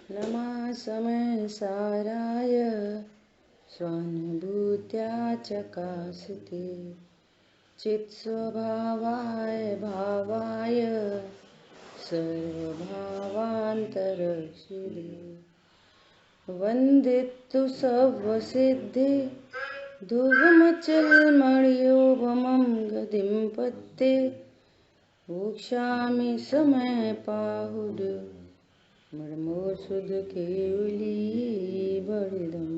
नमः समसाराय स्वानुभूत्या चकासिते चित्स्वभावाय भावाय सर्वभावान्तरक्षिणे वन्दितु सर्वसिद्धि ध्रुवमचलमणियोपमं गतिं पत्ते मोक्षामि समय पाहुड मर्मो सुध केवली बड़दम।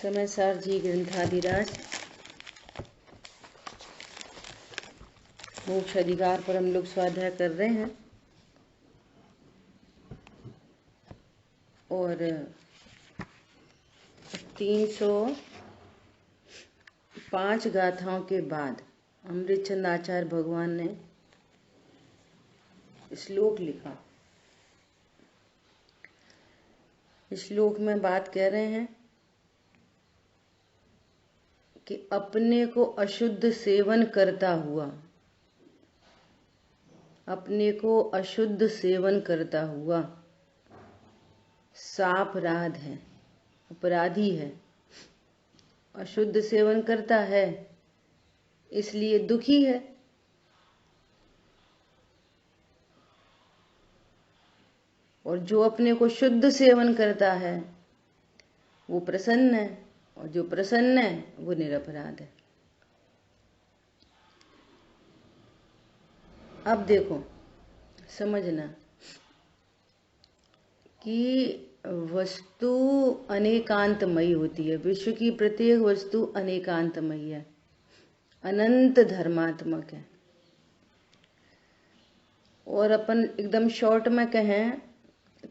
समयसार जी ग्रंथाधिराज मोक्ष अधिकार पर हम लोग स्वाध्याय कर रहे हैं और 305 गाथाओं के बाद अमृतचंद आचार्य भगवान ने श्लोक लिखा। इस श्लोक में बात कह रहे हैं कि अपने को अशुद्ध सेवन करता हुआ, अपने को अशुद्ध सेवन करता हुआ सापराध है, अपराधी है। अशुद्ध सेवन करता है इसलिए दुखी है, और जो अपने को शुद्ध सेवन करता है वो प्रसन्न है, और जो प्रसन्न है वो निरपराध है। अब देखो समझना कि वस्तु अनेकांतमयी होती है। विश्व की प्रत्येक वस्तु अनेकांतमयी है, अनंत धर्मात्मक है। और अपन एकदम शॉर्ट में कहें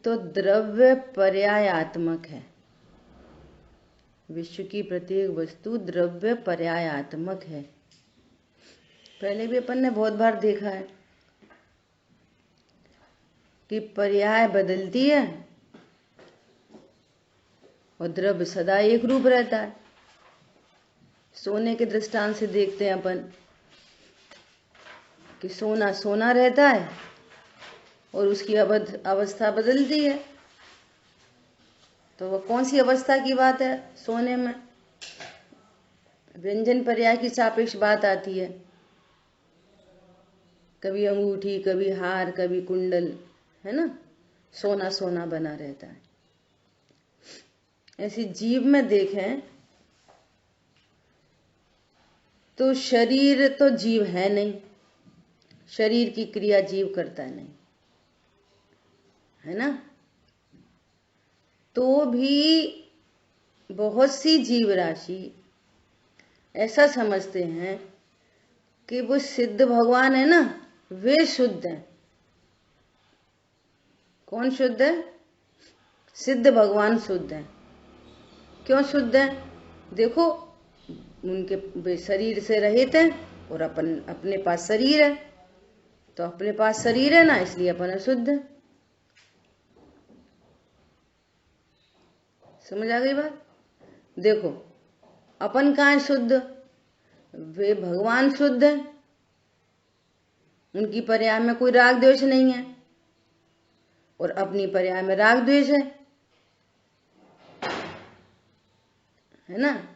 तो द्रव्य पर्यायात्मक है। विश्व की प्रत्येक वस्तु द्रव्य पर्यायात्मक है। पहले भी अपन ने बहुत बार देखा है कि पर्याय बदलती है और द्रव्य सदा एक रूप रहता है। सोने के दृष्टांत से देखते हैं अपन कि सोना सोना रहता है और उसकी अवस्था बदलती है। तो वह कौन सी अवस्था की बात है? सोने में व्यंजन पर्याय की सापेक्ष बात आती है। कभी अंगूठी, कभी हार, कभी कुंडल, है ना, सोना सोना बना रहता है। ऐसी जीव में देखें तो शरीर तो जीव है नहीं, शरीर की क्रिया जीव करता नहीं, है ना। तो भी बहुत सी जीव राशि ऐसा समझते हैं कि वो सिद्ध भगवान है ना, वे शुद्ध हैं। कौन शुद्ध है? सिद्ध भगवान शुद्ध है। क्यों शुद्ध है? देखो, उनके वे शरीर से रहित हैं और अपने पास शरीर है। तो अपने पास शरीर है ना, इसलिए अपन अशुद्ध है। समझ आ गई बात? देखो, अपन कहाँ है शुद्ध? वे भगवान शुद्ध है, उनकी पर्याय में कोई राग द्वेष नहीं है, और अपनी पर्याय में राग द्वेष है ना।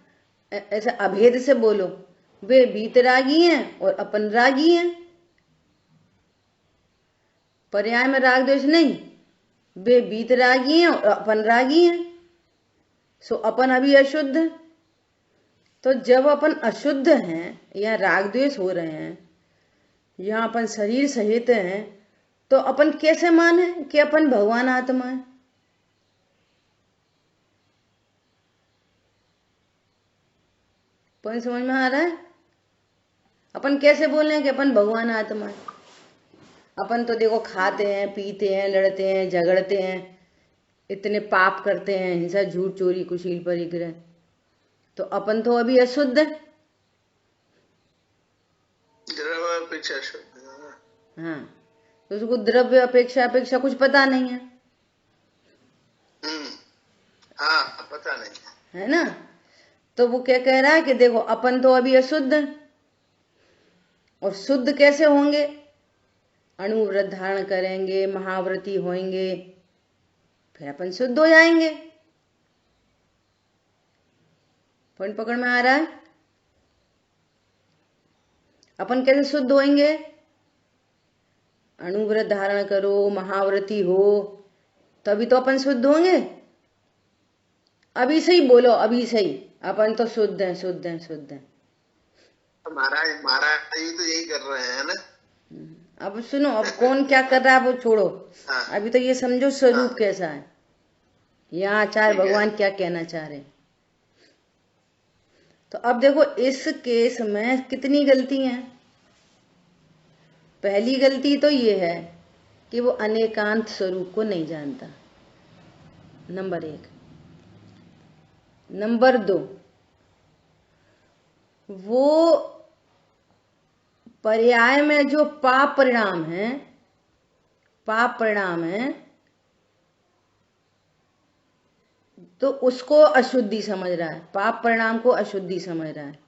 ऐसा अभेद से बोलो, वे वीतरागी हैं और अपन रागी हैं। पर्याय में राग द्वेष नहीं, वे वीतरागी हैं और अपन रागी हैं। सो अपन अभी अशुद्ध है। तो जब अपन अशुद्ध हैं या राग द्वेष हो रहे हैं, यहाँ अपन शरीर सहित हैं, तो अपन कैसे माने कि अपन भगवान आत्मा है? अपन समझ में आ रहा है? अपन कैसे बोल रहे हैं कि अपन भगवान आत्मा है? अपन तो देखो खाते हैं, पीते हैं, लड़ते हैं, झगड़ते हैं, इतने पाप करते हैं, हिंसा, झूठ, चोरी, कुशील, परिग्रह। तो अपन तो अभी अशुद्ध है। द्रव्य अपेक्षा शुद्ध। हाँ, तो उसको द्रव्य अपेक्षा कुछ पता नहीं है। हाँ, पता नहीं है ना। तो वो क्या कह रहा है कि देखो अपन तो अभी अशुद्ध है और शुद्ध कैसे होंगे? अणुव्रत धारण करेंगे, महाव्रती होंगे, फिर अपन शुद्ध हो जाएंगे। पॉइंट पकड़ में आ रहा है? अपन कैसे शुद्ध होंगे? अणुव्रत धारण करो, महाव्रती हो, तभी तो अपन शुद्ध होंगे। अभी सही बोलो, अभी सही, अपन तो शुद्ध हैं, शुद्ध हैं, शुद्ध हैं। महाराज महाराज जी तो यही कर रहे हैं ना। अब सुनो, अब कौन क्या कर रहा है वो छोड़ो। हाँ। अभी तो ये समझो स्वरूप हाँ। कैसा है, यहाँ आचार्य ठीक है। भगवान क्या कहना चाह रहे हैं। तो अब देखो इस केस में कितनी गलती हैं। पहली गलती तो ये है कि वो अनेकांत स्वरूप को नहीं जानता, नंबर 1। नंबर 2, वो पर्याय में जो पाप परिणाम है, पाप परिणाम है, तो उसको अशुद्धि समझ रहा है, पाप परिणाम को अशुद्धि समझ रहा है,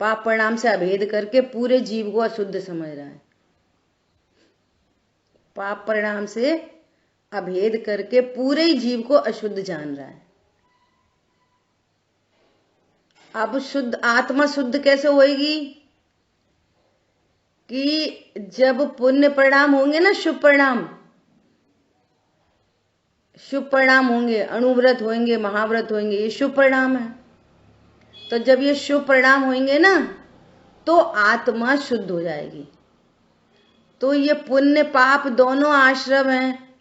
पाप परिणाम से अभेद करके पूरे जीव को अशुद्ध समझ रहा है, पाप परिणाम से अभेद करके पूरे ही जीव को अशुद्ध जान रहा है। अब शुद्ध आत्मा शुद्ध कैसे होएगी? कि जब पुण्य परिणाम होंगे ना, शुभ परिणाम, शुभ परिणाम होंगे, अणुव्रत होंगे, महाव्रत होंगे, ये शुभ परिणाम है। तो जब ये शुभ परिणाम होंगे ना, तो आत्मा शुद्ध हो जाएगी। तो ये पुण्य पाप दोनों आश्रम हैं,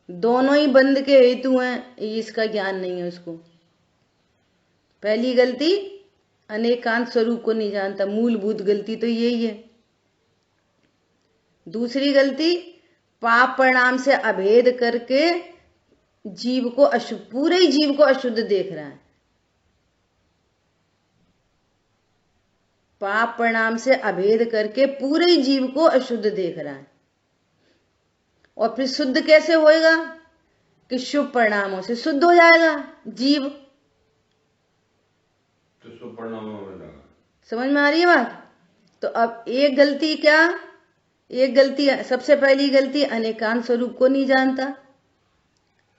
दोनों ही बंध के हेतु हैं, इसका ज्ञान नहीं है उसको। पहली गलती, अनेकांत स्वरूप को नहीं जानता, मूलभूत गलती तो यही है। दूसरी गलती, पाप परिणाम से अभेद करके जीव को अशुद्ध, पूरे ही जीव को अशुद्ध देख रहा है। पाप परिणाम से अभेद करके पूरे ही जीव को अशुद्ध देख रहा है। और फिर शुद्ध कैसे होएगा? कि शुभ परिणामों से शुद्ध हो जाएगा जीव। तो शुभ परिणामों में लगा। समझ में आ रही है बात? तो अब एक गलती क्या? एक गलती, सबसे पहली गलती अनेकांत स्वरूप को नहीं जानता।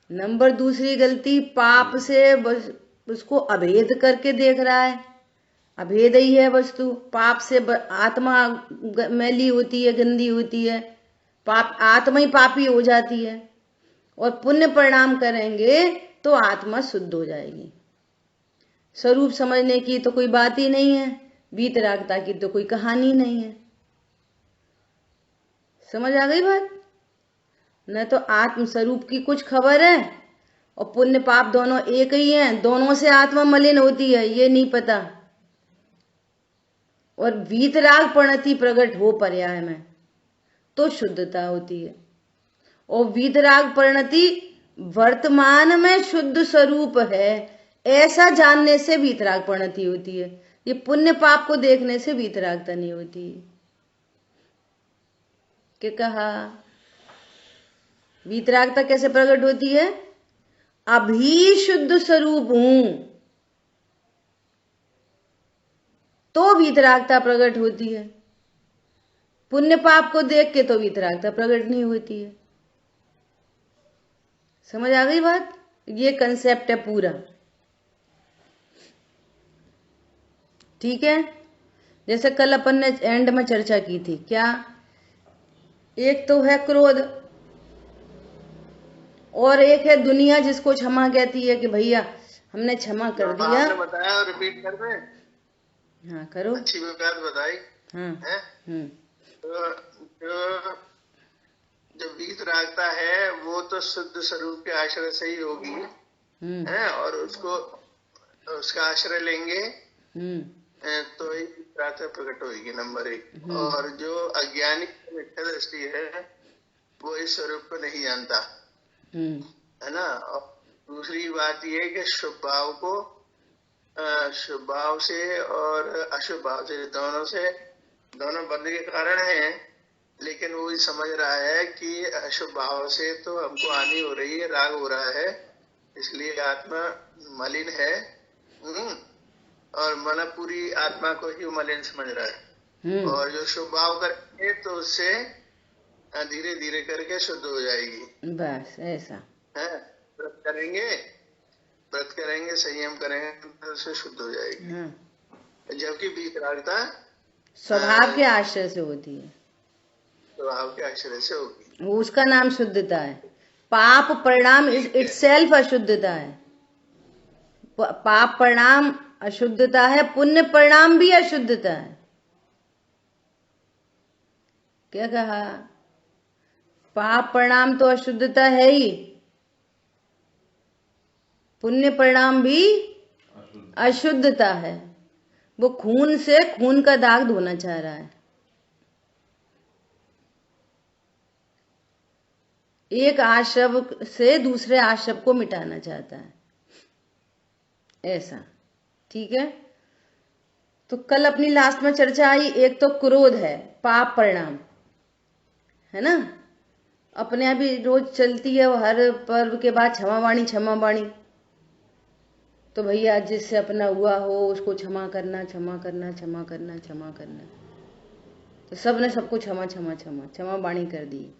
नंबर दूसरी गलती, पाप से उसको अभेद करके देख रहा है, अभेद ही है वस्तु। पाप से आत्मा मैली होती है, गंदी होती है, पाप आत्मा ही पापी हो जाती है। और पुण्य परिणाम करेंगे तो आत्मा शुद्ध हो जाएगी। स्वरूप समझने की तो कोई बात ही नहीं है, वीतरागता की तो कोई कहानी नहीं है। समझ आ गई बात? न तो आत्म स्वरूप की कुछ खबर है, और पुण्य पाप दोनों एक ही हैं, दोनों से आत्मा मलिन होती है, ये नहीं पता। और वीतराग परिणति प्रकट हो पर्याय में तो शुद्धता होती है। और वीतराग परिणति वर्तमान में शुद्ध स्वरूप है, ऐसा जानने से वीतराग परिणति होती है। ये पुण्य पाप को देखने से वीतरागता नहीं होती। क्या कहा? वीतरागता कैसे प्रकट होती है? अभी शुद्ध स्वरूप हूं तो वीतरागता प्रकट होती है। पुण्य पाप को देख के तो वीतरागता प्रकट नहीं होती है। समझ आ गई बात? ये कंसेप्ट है पूरा। ठीक है, जैसे कल अपन ने एंड में चर्चा की थी, क्या? एक तो है क्रोध, और एक है दुनिया जिसको क्षमा कहती है कि भैया हमने क्षमा कर दिया। आपने बताया और रिपीट कर दे। हाँ करो। अच्छी बात बताई। हाँ। है? तो जो वीतरागता है वो तो शुद्ध स्वरूप के आश्रय से ही होगी, है? और उसको उसका आश्रय लेंगे तो ही वीतरागता प्रकट होगी, नंबर 1। और जो अज्ञानी मिथ्या दृष्टि है वो इस स्वरूप को नहीं जानता, है ना। और दूसरी बात ये कि शुभ भाव को शुभ भाव से और अशुभ भाव से दोनों बंध के कारण हैं, लेकिन वो समझ रहा है कि अशुभ भाव से तो हमको हानि हो रही है, राग हो रहा है, इसलिए आत्मा मलिन है। और मन पूरी आत्मा को ही मलिन समझ रहा है। और जो शुभ भाव करेंगे तो उससे धीरे धीरे करके शुद्ध हो जाएगी। बस ऐसा है, व्रत करेंगे संयम करेंगे तो उससे शुद्ध हो जाएगी। जबकि वीतरागता स्वभाव के आश्रय से होती है, स्वभाव के आश्रय से होगी, उसका नाम शुद्धता है। पाप परिणाम इटसेल्फ अशुद्धता है। पाप परिणाम अशुद्धता है, पुण्य परिणाम भी अशुद्धता है। क्या कहा? पाप परिणाम तो अशुद्धता है ही, पुण्य परिणाम भी अशुद्धता है। वो खून से खून का दाग धोना चाह रहा है। एक आश्रव से दूसरे आश्रव को मिटाना चाहता है, ऐसा। ठीक है, तो कल अपनी लास्ट में चर्चा आई, एक तो क्रोध है पाप परिणाम, है ना। अपने अभी रोज चलती है वो, हर पर्व के बाद क्षमा वाणी क्षमा वाणी। तो भैया जिससे अपना हुआ हो उसको क्षमा करना क्षमा करना क्षमा करना क्षमा करना। तो सबने सबको क्षमा क्षमा क्षमा क्षमा वाणी कर दी।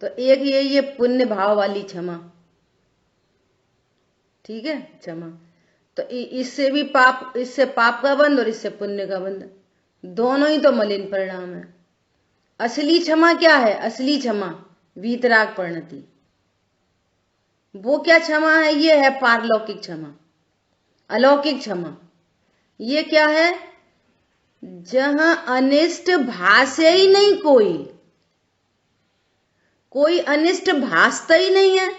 तो एक ये पुण्य भाव वाली क्षमा, ठीक है, क्षमा। तो इससे भी पाप, इससे पाप का बंध और इससे पुण्य का बंध, दोनों ही तो मलिन परिणाम है। असली क्षमा क्या है? असली क्षमा वीतराग परिणति। वो क्या क्षमा है? ये है पारलौकिक क्षमा, अलौकिक क्षमा। ये क्या है? जहां अनिष्ट भासे ही नहीं, कोई अनिष्ट भासता ही नहीं है।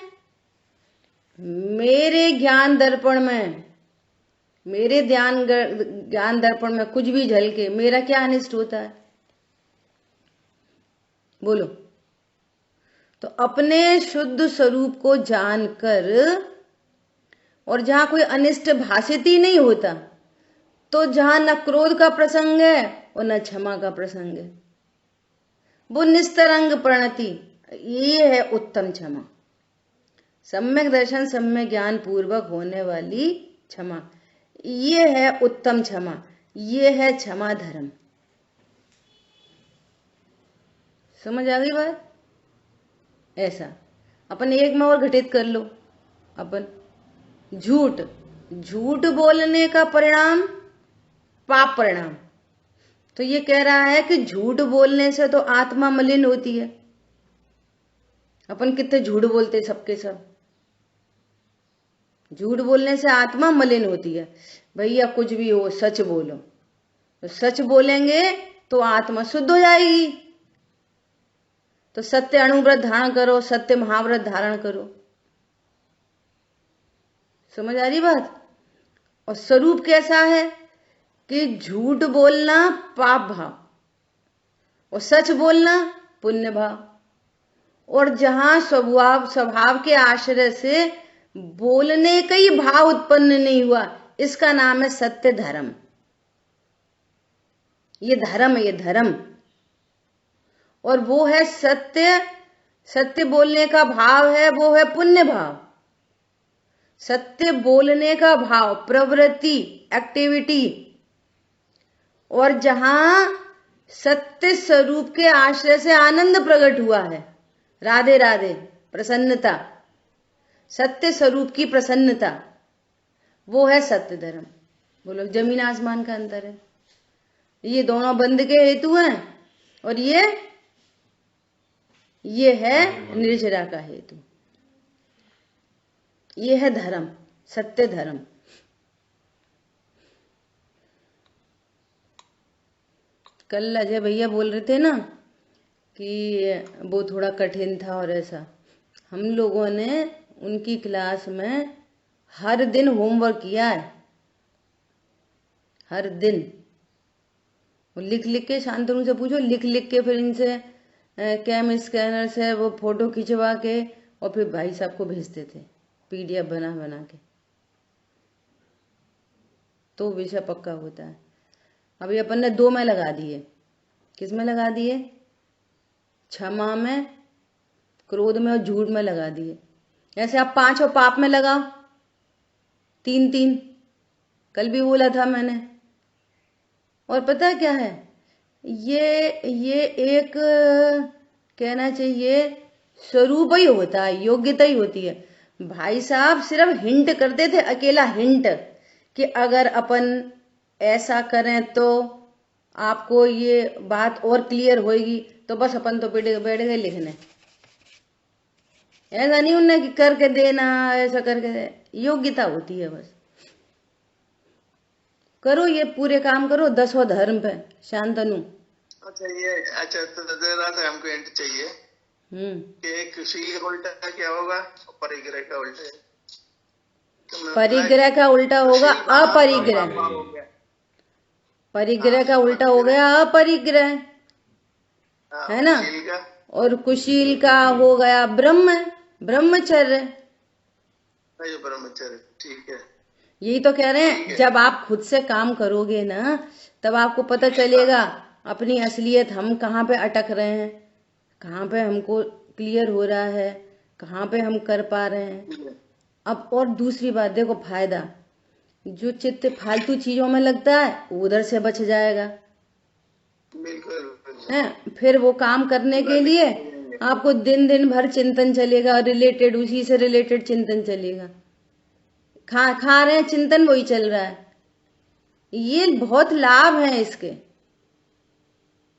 मेरे ज्ञान दर्पण में, मेरे ज्ञान दर्पण में कुछ भी झलके, मेरा क्या अनिष्ट होता है? बोलो। तो अपने शुद्ध स्वरूप को जानकर, और जहां कोई अनिष्ट भाषित ही नहीं होता, तो जहां न क्रोध का प्रसंग है और न क्षमा का प्रसंग है, वो निस्तरंग प्रणति, ये है उत्तम क्षमा। सम्यक दर्शन सम्यक ज्ञान पूर्वक होने वाली क्षमा, ये है उत्तम क्षमा, ये है क्षमा धर्म। समझ आ गई बात? ऐसा अपन एक में और घटित कर लो। अपन झूठ बोलने का परिणाम पाप परिणाम। तो ये कह रहा है कि झूठ बोलने से तो आत्मा मलिन होती है। अपन कितने झूठ बोलते सबके सब। झूठ बोलने से आत्मा मलिन होती है। भैया कुछ भी हो सच बोलो, तो सच बोलेंगे तो आत्मा शुद्ध हो जाएगी। तो सत्य अणुव्रत धारण करो, सत्य महाव्रत धारण करो। समझ आ रही बात? और स्वरूप कैसा है कि झूठ बोलना पाप भाव और सच बोलना पुण्य भाव। और जहां स्वभाव के आश्रय से बोलने का ही भाव उत्पन्न नहीं हुआ, इसका नाम है सत्य धर्म। ये धर्म है, ये धर्म। और वो है सत्य, सत्य बोलने का भाव है, वो है पुण्य भाव। सत्य बोलने का भाव, प्रवृत्ति, एक्टिविटी। और जहां सत्य स्वरूप के आश्रय से आनंद प्रकट हुआ है, राधे राधे, प्रसन्नता, सत्य स्वरूप की प्रसन्नता, वो है सत्य धर्म। बोलो, जमीन आसमान का अंतर है। ये दोनों बंध के हेतु हैं और ये है निर्जरा का हेतु। ये है धर्म, सत्य धर्म। कल अजय भैया बोल रहे थे ना कि वो थोड़ा कठिन था और ऐसा। हम लोगों ने उनकी क्लास में हर दिन होमवर्क किया है, हर दिन। वो लिख लिख के, शांतनु से पूछो, लिख लिख के फिर इनसे कैम स्कैनर से वो फोटो खिंचवा के और फिर भाई साहब को भेजते थे PDF बना बना के, तो विषय पक्का होता है। अभी अपन ने 2 में लगा दिए। किस में लगा दिए? क्षमा में, क्रोध में और झूठ में लगा दिए। ऐसे आप 5 और पाप में लगाओ, 3 3। कल भी बोला था मैंने। और पता है क्या है? ये एक कहना चाहिए स्वरूप ही होता है, योग्यता ही होती है। भाई साहब सिर्फ हिंट करते थे, अकेला हिंट, कि अगर अपन ऐसा करें तो आपको ये बात और क्लियर होगी। तो बस अपन तो बैठ गए लिखने। ऐसा नहीं उन्हें कि करके देना, ऐसा करके दे, योग्यता होती है बस। करो ये पूरे काम करो 10वां धर्म पे शांतनु। अच्छा तो जरा सा हमको हिंट चाहिए कि एक शील का उल्टा क्या होगा, परिग्रह का उल्टा? परिग्रह का उल्टा होगा अपरिग्रह। परिग्रह का उल्टा हो गया अपरिग्रह, है ना। और कुशील का हो गया ब्रह्मचर्य। ब्रह्मचर्य, ठीक है। यही तो कह रहे हैं, जब आप खुद से काम करोगे ना तब आपको पता चलेगा अपनी असलियत, हम कहाँ पे अटक रहे हैं, कहाँ पे हमको क्लियर हो रहा है, कहाँ पे हम कर पा रहे हैं। अब और दूसरी बात देखो, फायदा जो चित्त फालतू चीजों में लगता है उधर से बच जाएगा, है। फिर वो काम करने के लिए आपको दिन भर चिंतन चलेगा, रिलेटेड उसी से रिलेटेड चिंतन चलेगा। खा रहे हैं चिंतन वही चल रहा है। ये बहुत लाभ है इसके,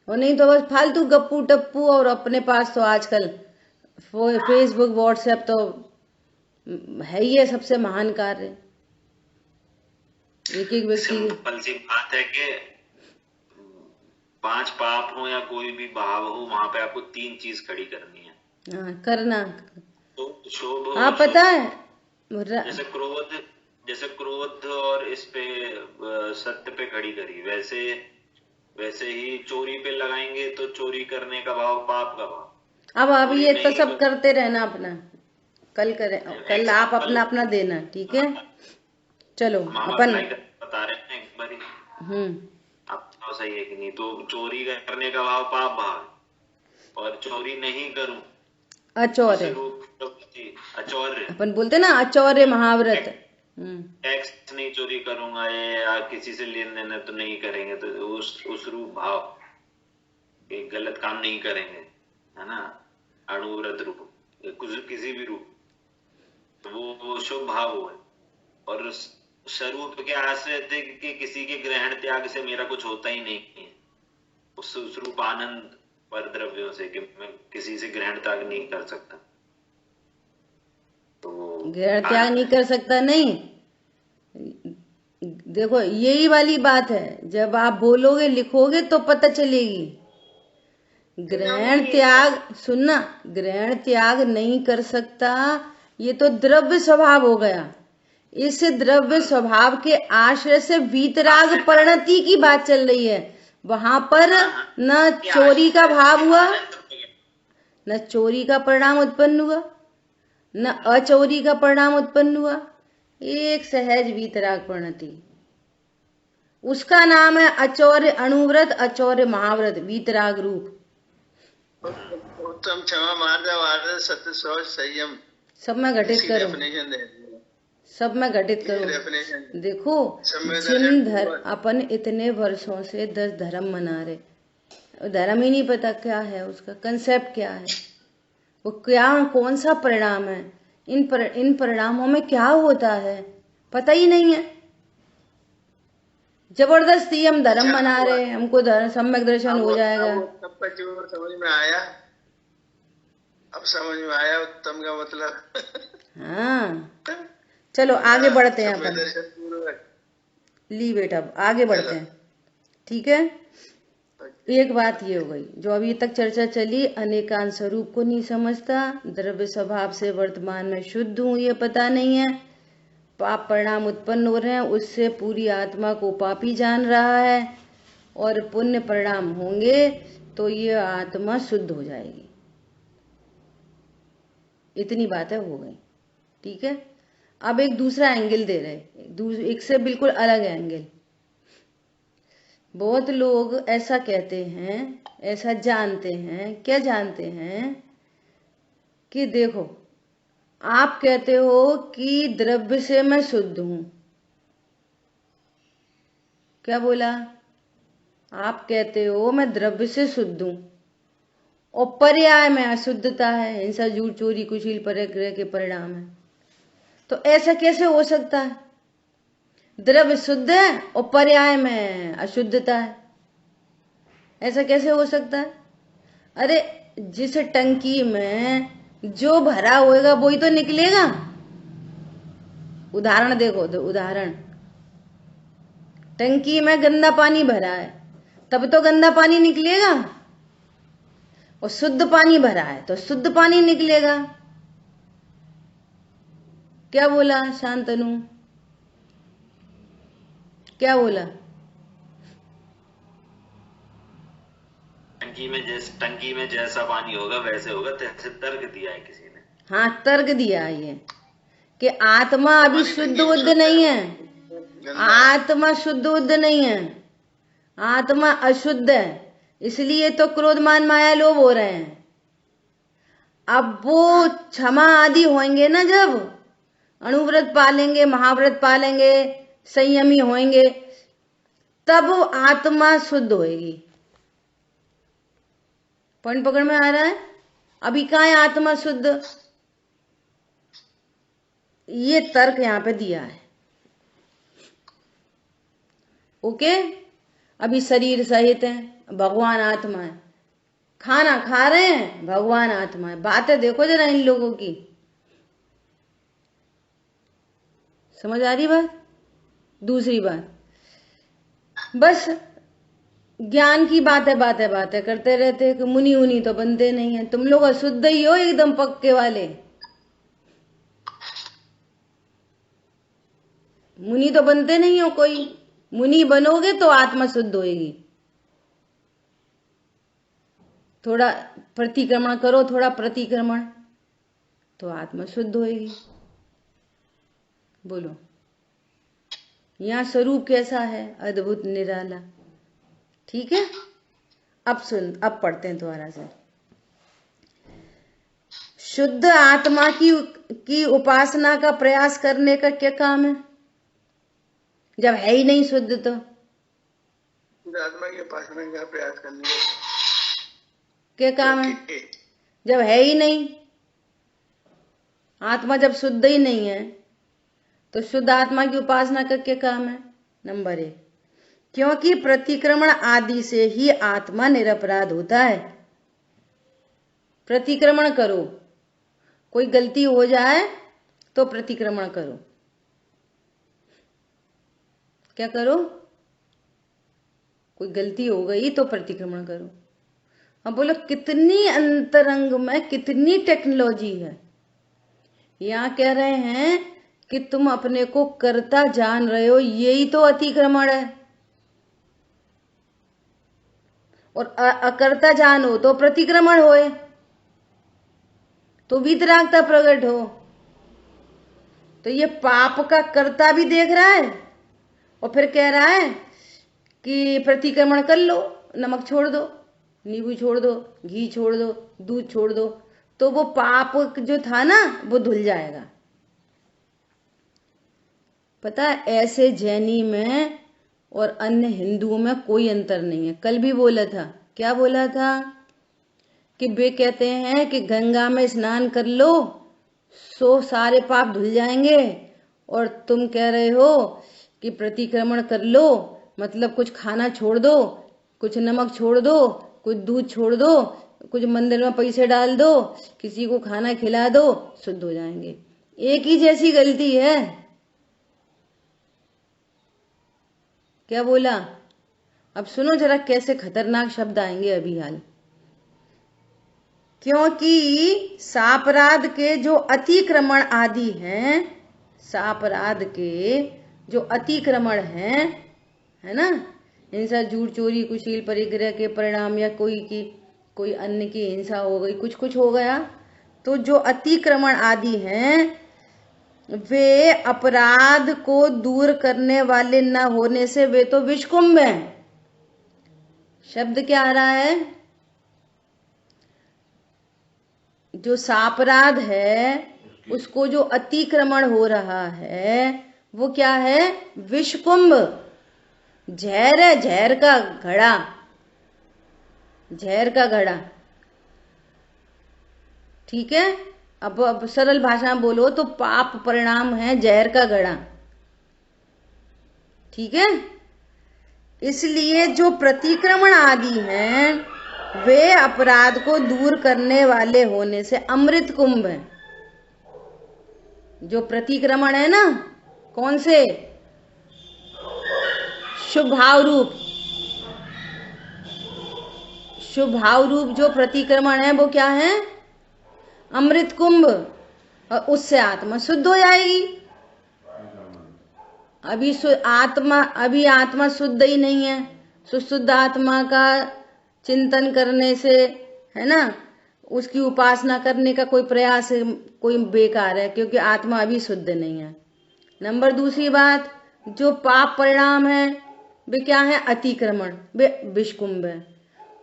और नहीं तो बस फालतू गप्पू टप्पू। और अपने पास तो आजकल फेसबुक व्हाट्सएप तो है ही है सबसे महान कार्य। एक व्यक्ति सिंपल सी बात है कि 5 पाप हो या कोई भी भाव हो, वहां पे आपको 3 चीज खड़ी करनी है। हाँ, करना तो शोभ, हाँ पता है। जैसे क्रोध और इस पे सत्य पे खड़ी करी, वैसे ही चोरी पे लगाएंगे तो चोरी करने का भाव पाप का भाव। अब ये तो सब करते रहना अपना, कल करें, कल आप अपना अपना देना, ठीक है। चलो अपन बता रहे हैं एक बारी, आप तो सही है कि नहीं। तो चोरी करने का भाव पाप भाव, और चोरी नहीं करूं अचौर्य। अचौर्य अपन बोलते ना अचौर्य महाव्रत। टैक्स नहीं चोरी करूंगा या किसी से लेन देन तो नहीं करेंगे, तो उस रूप भाव एक गलत काम नहीं करेंगे, है ना। अणुव्रत रूप, किसी भी रूप, तो वो शुभ भाव है। और स्वरूप के आश्रय थे कि किसी के ग्रहण त्याग से मेरा कुछ होता ही नहीं है। उस रूप आनंद पर द्रव्यों से कि मैं किसी से ग्रहण त्याग नहीं कर सकता। तो ग्रहण त्याग नहीं कर सकता, नहीं। देखो यही वाली बात है, जब आप बोलोगे लिखोगे तो पता चलेगी। ग्रहण त्याग, सुनना, ग्रहण त्याग नहीं कर सकता, ये तो द्रव्य स्वभाव हो गया। इस द्रव्य स्वभाव के आश्रय से वीतराग परिणति की बात चल रही है। वहां पर न चोरी का भाव हुआ, न चोरी का परिणाम उत्पन्न हुआ, न अचौरी का परिणाम उत्पन्न हुआ, एक सहज वीतराग परिणति। उसका नाम है अचौर्य अणुव्रत, अचौर्य महाव्रत, वीतराग रूप। उत्तम, क्षमा, मार्जव, सत्य, शौच, संयम, सब में घटित करो, सब में घटित करो। देखो अपन इतने वर्षों से 10 धर्म मना रहे, धर्म ही नहीं पता क्या है, उसका कंसेप्ट क्या है, वो क्या कौन सा परिणाम है, इन परिणामों में क्या होता है पता ही नहीं है। जबरदस्ती हम धर्म मना रहे, हमको सम्यक दर्शन हो जाएगा। समझ में आया, अब समझ में आया उत्तम का मतलब। हाँ चलो आगे बढ़ते हैं अपन, ली बेटा आगे बढ़ते हैं, ठीक है। एक बात ये हो गई जो अभी तक चर्चा चली, अनेकांश स्वरूप को नहीं समझता, द्रव्य स्वभाव से वर्तमान में शुद्ध हूं ये पता नहीं है, पाप परिणाम उत्पन्न हो रहे हैं उससे पूरी आत्मा को पापी जान रहा है, और पुण्य परिणाम होंगे तो ये आत्मा शुद्ध हो जाएगी। इतनी बातें हो गई, ठीक है। अब एक दूसरा एंगल दे रहे, एक से बिल्कुल अलग एंगल। बहुत लोग ऐसा कहते हैं, ऐसा जानते हैं, क्या जानते हैं कि देखो आप कहते हो कि द्रव्य से मैं शुद्ध हूं, क्या बोला, आप कहते हो मैं द्रव्य से शुद्ध हूं और पर्याय में अशुद्धता है, हिंसा झूठ चोरी कुशील परिग्रह के परिणाम है। तो ऐसा कैसे हो सकता है? द्रव्य शुद्ध है और पर्याय में अशुद्धता है, ऐसा कैसे हो सकता है? अरे जिस टंकी में जो भरा होएगा वही तो निकलेगा। उदाहरण देखो, तो उदाहरण, टंकी में गंदा पानी भरा है तब तो गंदा पानी निकलेगा, और शुद्ध पानी भरा है तो शुद्ध पानी निकलेगा। क्या बोला शांतनु, क्या बोला? टंकी में जैसा पानी होगा वैसे होगा, तैसे तर्क दिया है किसी ने। हाँ, तर्क दिया है ये कि आत्मा अभी शुद्ध बुद्ध नहीं है, आत्मा शुद्ध बुद्ध नहीं है, आत्मा अशुद्ध है, इसलिए तो क्रोध मान माया लोभ हो रहे हैं। अब वो क्षमा आदि होंगे ना, जब अणुव्रत पालेंगे, महाव्रत पालेंगे, संयमी होंगे, तब आत्मा शुद्ध होएगी। पॉइंट पकड़ में आ रहा है? अभी कहाँ है आत्मा शुद्ध? ये तर्क यहां पे दिया है। ओके, अभी शरीर सहित है, भगवान आत्मा है, खाना खा रहे हैं, भगवान आत्मा है। बातें देखो जरा इन लोगों की, समझ आ रही बात? दूसरी बात, बस ज्ञान की बातें करते रहते हैं कि मुनि उनी तो बनते नहीं है। तुम लोग अशुद्ध ही हो एकदम पक्के वाले, मुनि तो बनते नहीं हो कोई। मुनि बनोगे तो आत्मा शुद्ध होएगी। थोड़ा प्रतिक्रमण करो, थोड़ा प्रतिक्रमण, तो आत्मा शुद्ध होएगी। बोलो, यहां स्वरूप कैसा है? अद्भुत निराला। ठीक है, अब पढ़ते हैं दोबारा से। शुद्ध आत्मा की उपासना का प्रयास करने का क्या काम है, जब है ही नहीं शुद्ध? तो आत्मा की उपासना का प्रयास करने का क्या काम है, जब है ही नहीं? आत्मा जब शुद्ध ही नहीं है तो शुद्ध आत्मा की उपासना का क्या काम है? नंबर 1, क्योंकि प्रतिक्रमण आदि से ही आत्मा निरपराध होता है। प्रतिक्रमण करो, कोई गलती हो जाए तो प्रतिक्रमण करो। क्या करो? कोई गलती हो गई तो प्रतिक्रमण करो। अब बोलो, कितनी अंतरंग में कितनी टेक्नोलॉजी है। यहां कह रहे हैं कि तुम अपने को कर्ता जान रहे हो, यही तो अतिक्रमण है। और अकर्ता जानो तो प्रतिक्रमण होए, तो वीतरागता प्रकट हो। तो ये पाप का कर्ता भी देख रहा है और फिर कह रहा है कि प्रतिक्रमण कर लो, नमक छोड़ दो, नींबू छोड़ दो, घी छोड़ दो, दूध छोड़ दो, तो वो पाप जो था ना वो धुल जाएगा। पता है, ऐसे जैनी में और अन्य हिंदुओं में कोई अंतर नहीं है। कल भी बोला था, क्या बोला था कि वे कहते हैं कि गंगा में स्नान कर लो सो सारे पाप धुल जाएंगे, और तुम कह रहे हो कि प्रतिक्रमण कर लो, मतलब कुछ खाना छोड़ दो, कुछ नमक छोड़ दो, कुछ दूध छोड़ दो, कुछ मंदिर में पैसे डाल दो, किसी को खाना खिला दो, शुद्ध हो जाएंगे। एक ही जैसी गलती है। क्या बोला? अब सुनो जरा कैसे खतरनाक शब्द आएंगे अभी हाल। क्योंकि सापराध के जो अतिक्रमण आदि हैं, सापराध के जो अतिक्रमण हैं, है ना, हिंसा झूठ चोरी कुशील परिग्रह के परिणाम, या कोई अन्य की हिंसा हो गई, कुछ हो गया, तो जो अतिक्रमण आदि हैं वे अपराध को दूर करने वाले न होने से वे तो विषकुंभ हैं। शब्द क्या आ रहा है? जो सापराध है उसको जो अतिक्रमण हो रहा है वो क्या है? विषकुंभ। झहर है, झहर का घड़ा, झहर का घड़ा। ठीक है, अब सरल भाषा में बोलो तो पाप परिणाम है जहर का घड़ा। ठीक है, इसलिए जो प्रतिक्रमण आदि हैं वे अपराध को दूर करने वाले होने से अमृत कुंभ है। जो प्रतिक्रमण है ना, कौन से? शुभाव रूप, शुभाव रूप जो प्रतिक्रमण है वो क्या है? अमृत कुंभ। और उससे आत्मा शुद्ध हो जाएगी। अभी आत्मा शुद्ध ही नहीं है। शुद्ध आत्मा का चिंतन करने से, है ना, उसकी उपासना करने का कोई प्रयास कोई बेकार है, क्योंकि आत्मा अभी शुद्ध नहीं है। नंबर दूसरी बात, जो पाप परिणाम है वे क्या है? अतिक्रमण, वे विषकुंभ है।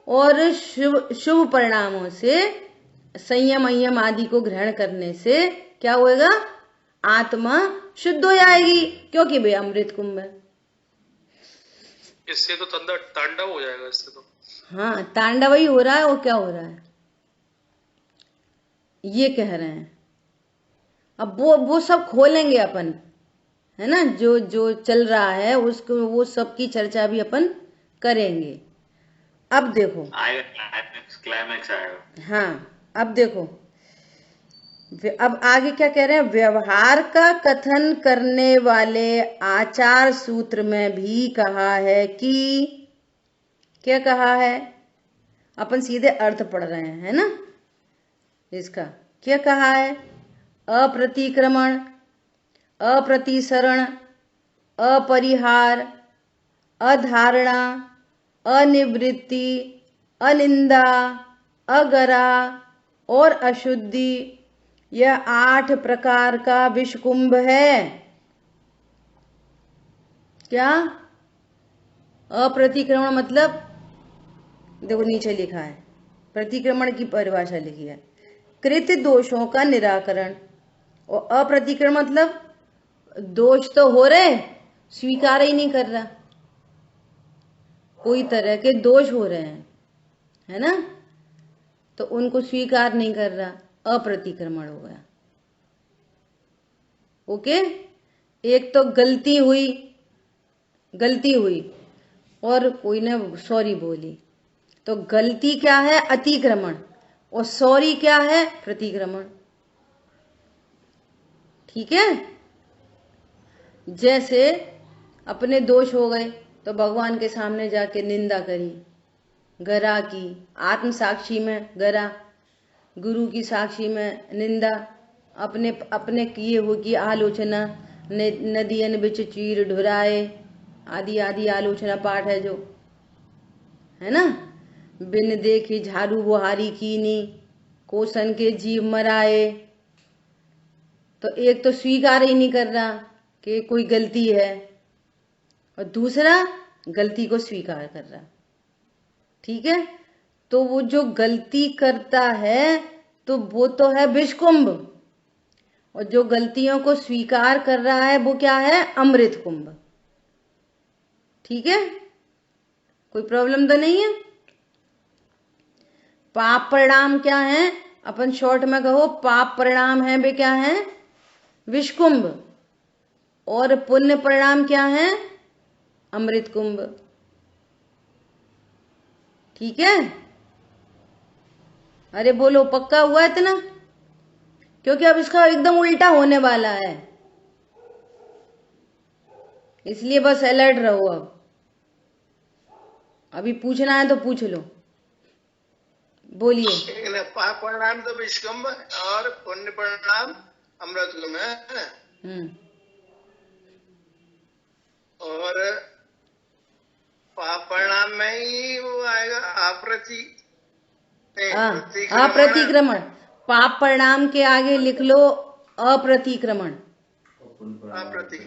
और शुभ परिणामों से संयम अयम आदि को ग्रहण करने से क्या होएगा? आत्मा शुद्ध हो जाएगी, क्योंकि वे अमृत कुंभ है। इससे तो तांडव हो जाएगा इससे तो। हाँ, तांडव ही हो रहा है। और क्या हो रहा है ये कह रहे हैं। अब वो सब खोलेंगे अपन, है ना, जो जो चल रहा है उसको, वो सब की चर्चा भी अपन करेंगे। अब देखो आएगा, क्लाइमैक्स आएगा। हाँ, अब देखो, अब आगे क्या कह रहे हैं? व्यवहार का कथन करने वाले आचार सूत्र में भी कहा है कि, क्या कहा है? अपन सीधे अर्थ पढ़ रहे हैं, है ना इसका। क्या कहा है? अप्रतिक्रमण, अप्रतिसरण, अपरिहार, अधारणा, अनिवृत्ति, अनिंदा, अगरा और अशुद्धि, यह 8 प्रकार का विषकुंभ है। क्या? अप्रतिक्रमण मतलब, देखो नीचे लिखा है, प्रतिक्रमण की परिभाषा लिखी है, कृत दोषों का निराकरण। और अप्रतिक्रमण मतलब दोष तो हो रहे, स्वीकार ही नहीं कर रहा, कोई तरह के दोष हो रहे हैं, है ना, तो उनको स्वीकार नहीं कर रहा, अप्रतिक्रमण हो गया। ओके, एक तो गलती हुई और कोई ने सॉरी बोली, तो गलती क्या है? अतिक्रमण। और सॉरी क्या है? प्रतिक्रमण। ठीक है, जैसे अपने दोष हो गए तो भगवान के सामने जाके निंदा करी, गरा की, आत्म साक्षी में गरा, गुरु की साक्षी में निंदा, अपने किए हुए की आलोचना, नदियन बिच चीर ढुराए, आदि आदि आलोचना पाठ है जो, है ना। बिन देखी झाड़ू बुहारी कीनी, कोसन के जीव मराए। तो एक तो स्वीकार ही नहीं कर रहा कि कोई गलती है, और दूसरा गलती को स्वीकार कर रहा। ठीक है, तो वो जो गलती करता है तो वो तो है विषकुंभ, और जो गलतियों को स्वीकार कर रहा है वो क्या है? अमृत कुंभ। ठीक है, कोई प्रॉब्लम तो नहीं है। पाप परिणाम क्या है? अपन शॉर्ट में कहो, पाप परिणाम है वे क्या है? विषकुंभ। और पुण्य परिणाम क्या है? अमृत कुंभ। ठीक है, अरे बोलो, पक्का हुआ इतना? क्योंकि अब इसका एकदम उल्टा होने वाला है, इसलिए बस अलर्ट रहो। अब अभी पूछना है तो पूछ लो, बोलिए। पाप परिणाम तो विषकुंभ और पुण्य परिणाम अमृत कुंभ है। और पाप परिणाम में ही वो आएगा अप्रतिक्रमण। पाप परिणाम के आगे लिख लो अप्रतिक्रमण,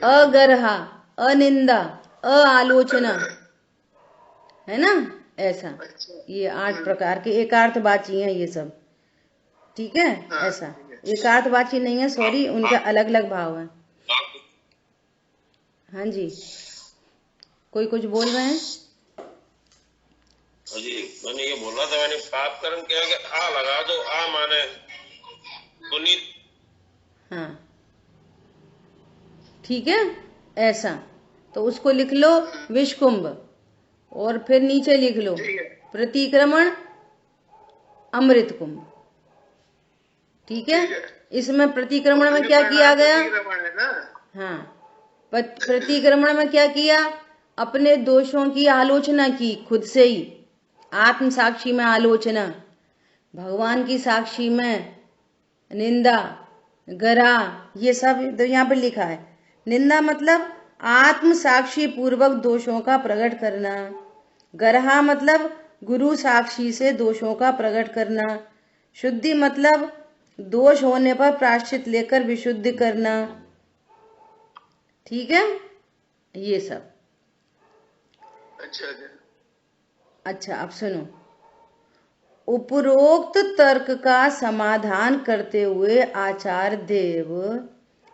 अगरहा, अनिंदा, अआलोचना, है ना, ऐसा। ये 8 प्रकार के एकार्थवाची हैं ये सब। ठीक है, ऐसा एकार्थवाची नहीं है, सॉरी, उनके अलग अलग भाव हैं। हाँ जी, कोई कुछ बोल रहे हैं? जी मैंने ये बोला था, मैंने पाप कर्म किया कि आ लगा दो, आ माने पुनीत। हाँ ठीक है, ऐसा तो उसको लिख लो विषकुंभ, और फिर नीचे लिख लो प्रतिक्रमण अमृत कुंभ। ठीक है, इसमें प्रतिक्रमण में क्या किया गया? हाँ, प्रतिक्रमण में क्या किया? अपने दोषों की आलोचना की, खुद से ही आत्म साक्षी में आलोचना, भगवान की साक्षी में निंदा, गरा, ये सब तो यहाँ पे लिखा है। निंदा मतलब आत्म साक्षी पूर्वक दोषों का प्रकट करना, गरहा मतलब गुरु साक्षी से दोषों का प्रकट करना, शुद्धि मतलब दोष होने पर प्रायश्चित लेकर विशुद्ध करना। ठीक है, ये सब। अच्छा अब सुनो, उपरोक्त तर्क का समाधान करते हुए आचार्य देव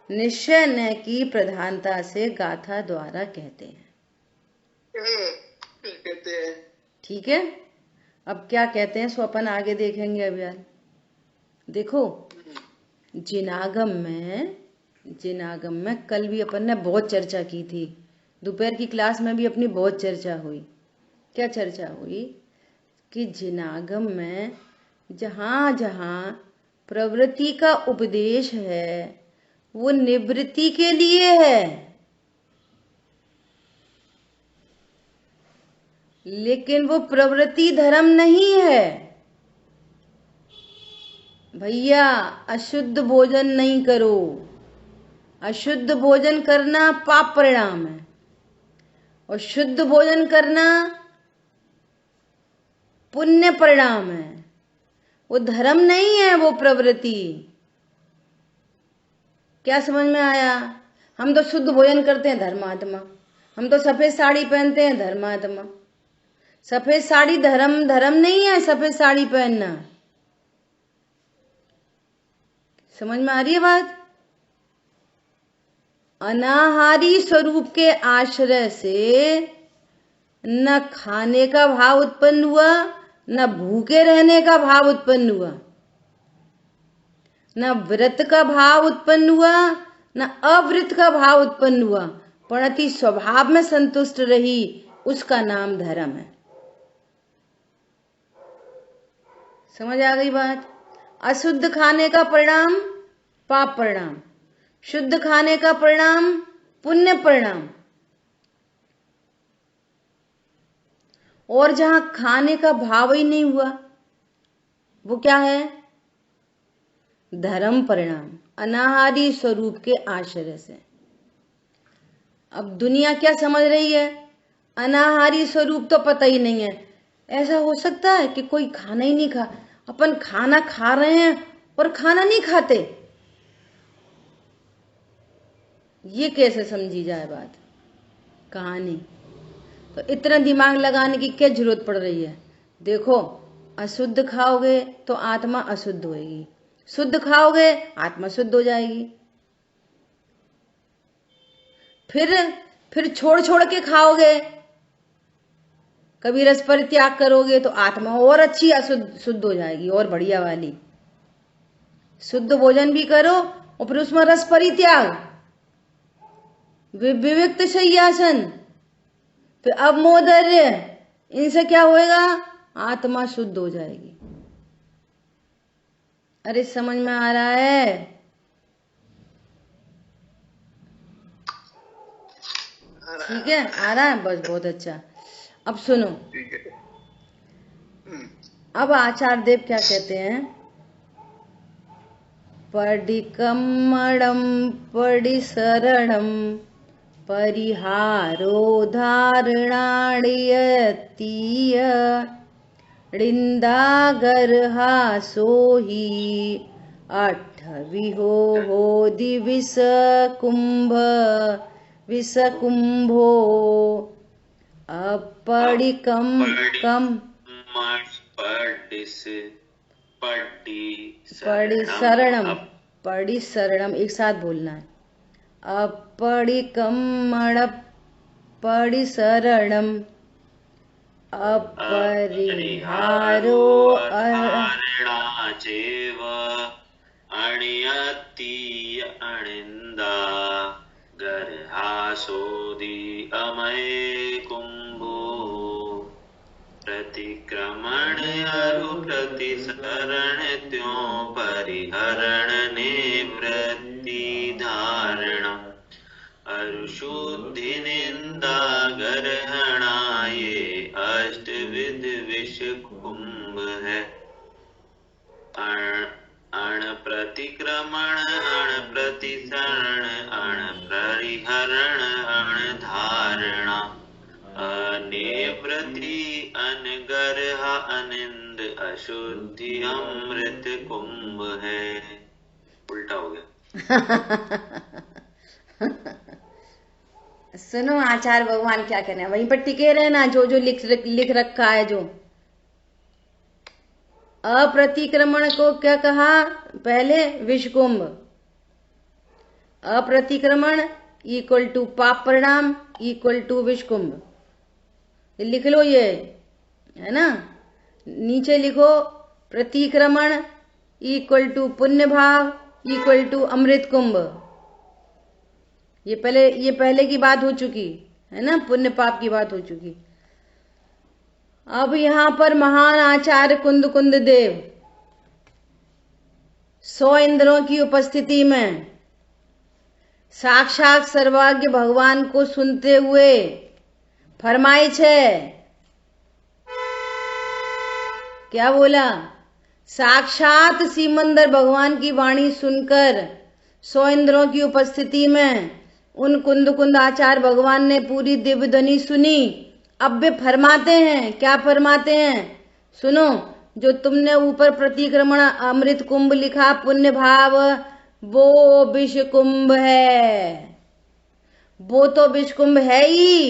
निश्चय न की प्रधानता से गाथा द्वारा कहते हैं। ठीक है, अब क्या कहते हैं सो अपन आगे देखेंगे। अब यार देखो, जिनागम में कल भी अपन ने बहुत चर्चा की थी, दोपहर की क्लास में भी अपनी बहुत चर्चा हुई। क्या चर्चा हुई कि जिनागम में जहां जहां प्रवृत्ति का उपदेश है वो निवृत्ति के लिए है, लेकिन वो प्रवृत्ति धर्म नहीं है। भैया अशुद्ध भोजन नहीं करो, अशुद्ध भोजन करना पाप परिणाम है, और शुद्ध भोजन करना पुण्य परिणाम है। वो धर्म नहीं है, वो प्रवृत्ति। क्या समझ में आया? हम तो शुद्ध भोजन करते हैं धर्मात्मा, हम तो सफेद साड़ी पहनते हैं धर्मात्मा। सफेद साड़ी धर्म नहीं है, सफेद साड़ी पहनना। समझ में आ रही है बात? अनाहारी स्वरूप के आश्रय से न खाने का भाव उत्पन्न हुआ, न भूखे रहने का भाव उत्पन्न हुआ, न व्रत का भाव उत्पन्न हुआ, न अव्रत का भाव उत्पन्न हुआ, परंतु स्वभाव में संतुष्ट रही, उसका नाम धर्म है। समझ आ गई बात? अशुद्ध खाने का परिणाम पाप परिणाम, शुद्ध खाने का परिणाम पुण्य परिणाम। और जहां खाने का भाव ही नहीं हुआ वो क्या है? धर्म परिणाम, अनाहारी स्वरूप के आश्रय से। अब दुनिया क्या समझ रही है? अनाहारी स्वरूप तो पता ही नहीं है। ऐसा हो सकता है कि कोई खाना ही नहीं खा, अपन खाना खा रहे हैं और खाना नहीं खाते? ये कैसे समझी जाए बात, कहानी? तो इतना दिमाग लगाने की क्या जरूरत पड़ रही है? देखो, अशुद्ध खाओगे तो आत्मा अशुद्ध होएगी, शुद्ध खाओगे आत्मा शुद्ध हो जाएगी। फिर छोड़ छोड़ के खाओगे, कभी रस परित्याग करोगे तो आत्मा और अच्छी शुद्ध हो जाएगी, और बढ़िया वाली। शुद्ध भोजन भी करो और फिर उसमें रस परित्याग, विविक्त शय्यासन, फिर अवमोदर्य, इनसे क्या होएगा? आत्मा शुद्ध हो जाएगी। अरे समझ में आ रहा है? ठीक है, आ रहा है, बस बहुत अच्छा। अब सुनो, अब आचार्य देव क्या कहते हैं? पडिकम्मणं पडिशरणं परिहारो धारणाण्यतीय ऋन्दागर्हा सोहि अट्ठविहो विषकुम्भो अपडिकम कम परिशरणम एक साथ बोलना है। अपडिकम्मण परिसरणम अपरिहारो अधारणा चैव अणियतीय अणिन्दा गर्हासोदि अमये कुम्भो प्रतिक्रमण अरु प्रतिसरण त्यों परिहरण निवृत्ति धारण अरुशुद्धि निंदा गर्हणा ये अष्टविध विष कुंभ है। अण प्रतिक्रमण अण प्रतिसरण अण परिहरण अण धारणा अनिवृत्ति अनगर्ह अनिंद अशुद्धि अमृत कुंभ है। उल्टा हो गया। सुनो आचार्य भगवान क्या कहना है, वहीं पर टिके रहना। जो जो लिख रखा है, जो अप्रतिक्रमण को क्या कहा पहले, विषकुंभ। अप्रतिक्रमण इक्वल टू पाप परिणाम इक्वल टू विषकुंभ। लिख लो, ये है ना। नीचे लिखो प्रतिक्रमण इक्वल टू पुण्य भाव इक्वल टू अमृत कुंभ। ये पहले की बात हो चुकी है ना, पुण्य पाप की बात हो चुकी। अब यहां पर महान आचार्य कुंद देव 100 इंद्रों की उपस्थिति में साक्षात सर्वज्ञ भगवान को सुनते हुए फरमाइश है। क्या बोला? साक्षात सिमंदर भगवान की वाणी सुनकर 100 इंद्रों की उपस्थिति में उन कुंद आचार्य भगवान ने पूरी दिव्य ध्वनि सुनी। अब वे फरमाते हैं, क्या फरमाते हैं सुनो। जो तुमने ऊपर प्रतिक्रमण अमृत कुंभ लिखा पुण्य भाव, वो विष कुंभ है। वो तो विष कुंभ है ही,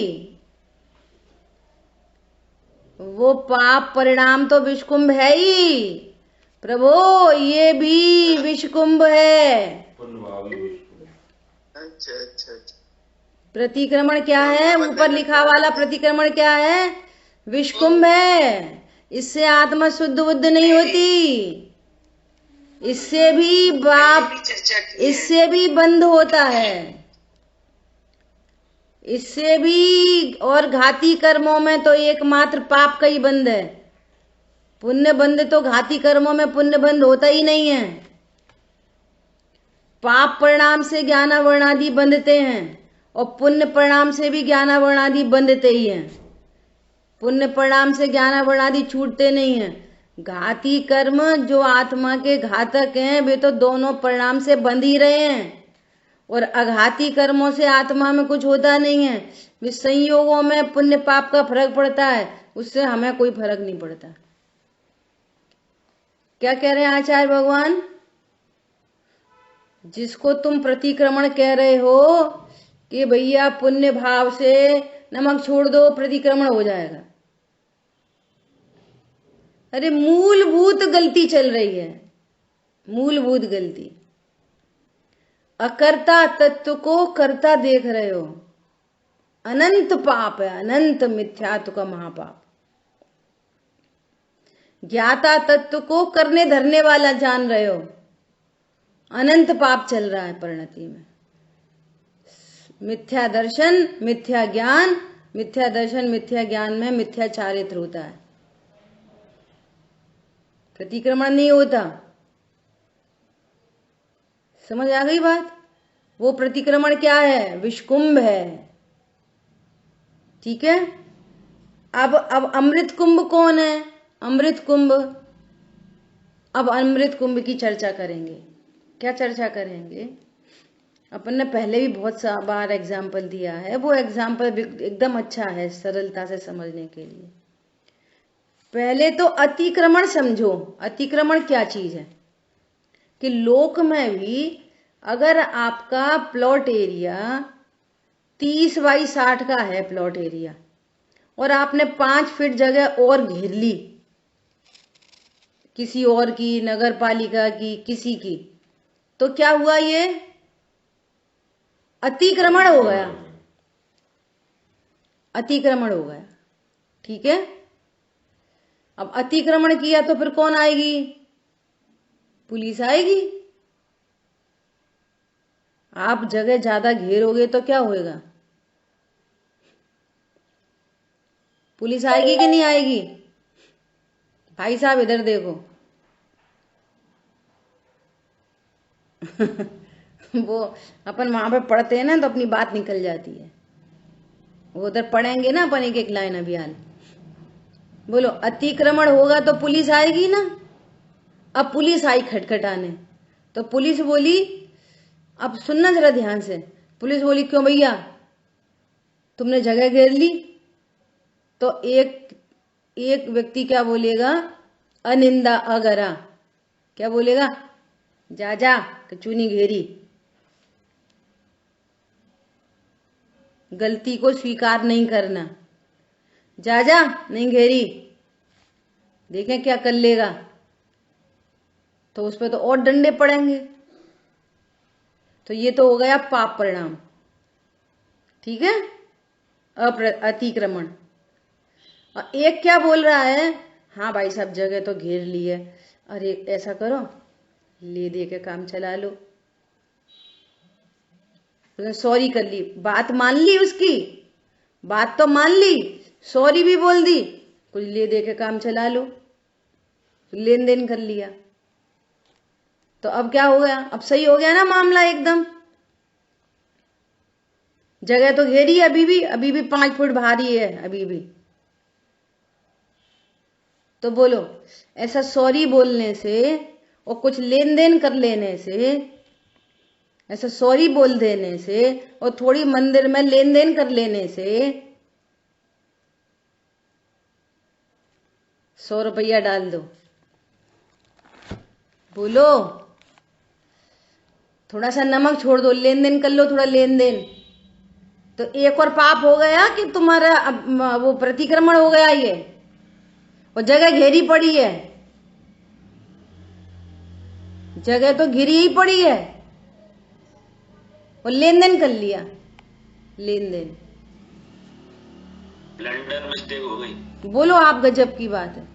वो पाप परिणाम तो विष कुंभ है ही प्रभु, ये भी विष कुंभ है। अच्छा अच्छा अच्छा। प्रतिक्रमण क्या है? ऊपर लिखा वाला प्रतिक्रमण क्या है? विषकुंभ है। इससे आत्मा शुद्ध बुद्ध नहीं होती, इससे भी बंद होता है, इससे भी। और घाती कर्मों में तो एकमात्र पाप का ही बंध है। पुण्य बंध तो घाती कर्मों में पुण्य बंध होता ही नहीं है। पाप परिणाम से ज्ञानावरण आदि बंधते हैं और पुण्य परिणाम से भी ज्ञानावरण आदि बंधते ही हैं। पुण्य परिणाम से ज्ञानावरण आदि छूटते नहीं हैं। घाती कर्म जो आत्मा के घातक हैं, वे तो दोनों परिणाम से बंध ही रहे हैं। और अघाती कर्मों से आत्मा में कुछ होता नहीं है। वे संयोगों में पुण्य पाप का फर्क पड़ता है, उससे हमें कोई फर्क नहीं पड़ता। क्या कह रहे हैं आचार्य भगवान? जिसको तुम प्रतिक्रमण कह रहे हो कि भैया पुण्य भाव से नमक छोड़ दो, प्रतिक्रमण हो जाएगा। अरे मूलभूत गलती चल रही है, मूलभूत गलती। अकर्ता तत्व को कर्ता देख रहे हो। अनंत पाप है, अनंत मिथ्यात्व का महापाप। ज्ञाता तत्व को करने धरने वाला जान रहे हो। अनंत पाप चल रहा है परिणति में। मिथ्या दर्शन मिथ्या ज्ञान, मिथ्या दर्शन मिथ्या ज्ञान में मिथ्या चारित्र होता है, प्रतिक्रमण नहीं होता। समझ आ गई बात? वो प्रतिक्रमण क्या है? विषकुंभ है। ठीक है। अब अमृत कुंभ कौन है? अमृत कुंभ। अब अमृत कुंभ की चर्चा करेंगे। क्या चर्चा करेंगे? अपन ने पहले भी बहुत बार एग्जाम्पल दिया है, वो एग्जाम्पल एकदम अच्छा है सरलता से समझने के लिए। पहले तो अतिक्रमण समझो। अतिक्रमण क्या चीज है? कि लोक में भी अगर आपका प्लॉट एरिया 30 बाई 60 का है प्लॉट एरिया, और आपने 5 फीट जगह और घेर ली, किसी और की, नगर पालिका की, किसी की, तो क्या हुआ? ये अतिक्रमण हो गया। अतिक्रमण हो गया, ठीक है। अब अतिक्रमण किया तो फिर कौन आएगी? पुलिस आएगी। आप जगह ज्यादा घेरोगे तो क्या होएगा? पुलिस आएगी कि नहीं आएगी? भाई साहब इधर देखो वो अपन वहां पे पढ़ते हैं ना तो अपनी बात निकल जाती है। वो उधर पढ़ेंगे ना अपन एक एक लाइन अभियान। बोलो, अतिक्रमण होगा तो पुलिस आएगी ना। अब पुलिस आई खटखटाने, तो पुलिस बोली, अब सुनना जरा ध्यान से, पुलिस बोली क्यों भैया तुमने जगह घेर ली? तो एक व्यक्ति क्या बोलेगा? अनिंदा अगरा, क्या बोलेगा? जा जा चूनी घेरी। गलती को स्वीकार नहीं करना। जा जा नहीं घेरी, देखें क्या कर लेगा। तो उस पर तो और डंडे पड़ेंगे। तो ये तो हो गया पाप परिणाम, ठीक है, अतिक्रमण। और एक क्या बोल रहा है? हाँ भाई साहब जगह तो घेर ली है, अरे ऐसा करो ले दे के काम चला लो। उसने सॉरी कर ली, बात मान ली, उसकी बात तो मान ली, सॉरी भी बोल दी, कुछ ले दे के काम चला लो, लेन देन कर लिया। तो अब क्या हो गया? अब सही हो गया ना मामला एकदम। जगह तो घेरी है, अभी भी 5 फुट भारी है अभी भी। तो बोलो, ऐसा सॉरी बोलने से और कुछ लेन देन कर लेने से, ऐसा सॉरी बोल देने से और थोड़ी मंदिर में लेन देन कर लेने से 100 रुपया डाल दो। बोलो, थोड़ा सा नमक छोड़ दो, लेन देन कर लो, थोड़ा लेन देन। तो एक और पाप हो गया कि तुम्हारा वो प्रतिक्रमण हो गया ये, और जगह घेरी पड़ी है, जगह तो घिरी ही पड़ी है, और लेन देन कर लिया, लेन देन। ब्लंडर मिस्टेक हो गई। बोलो, आप गजब की बात है।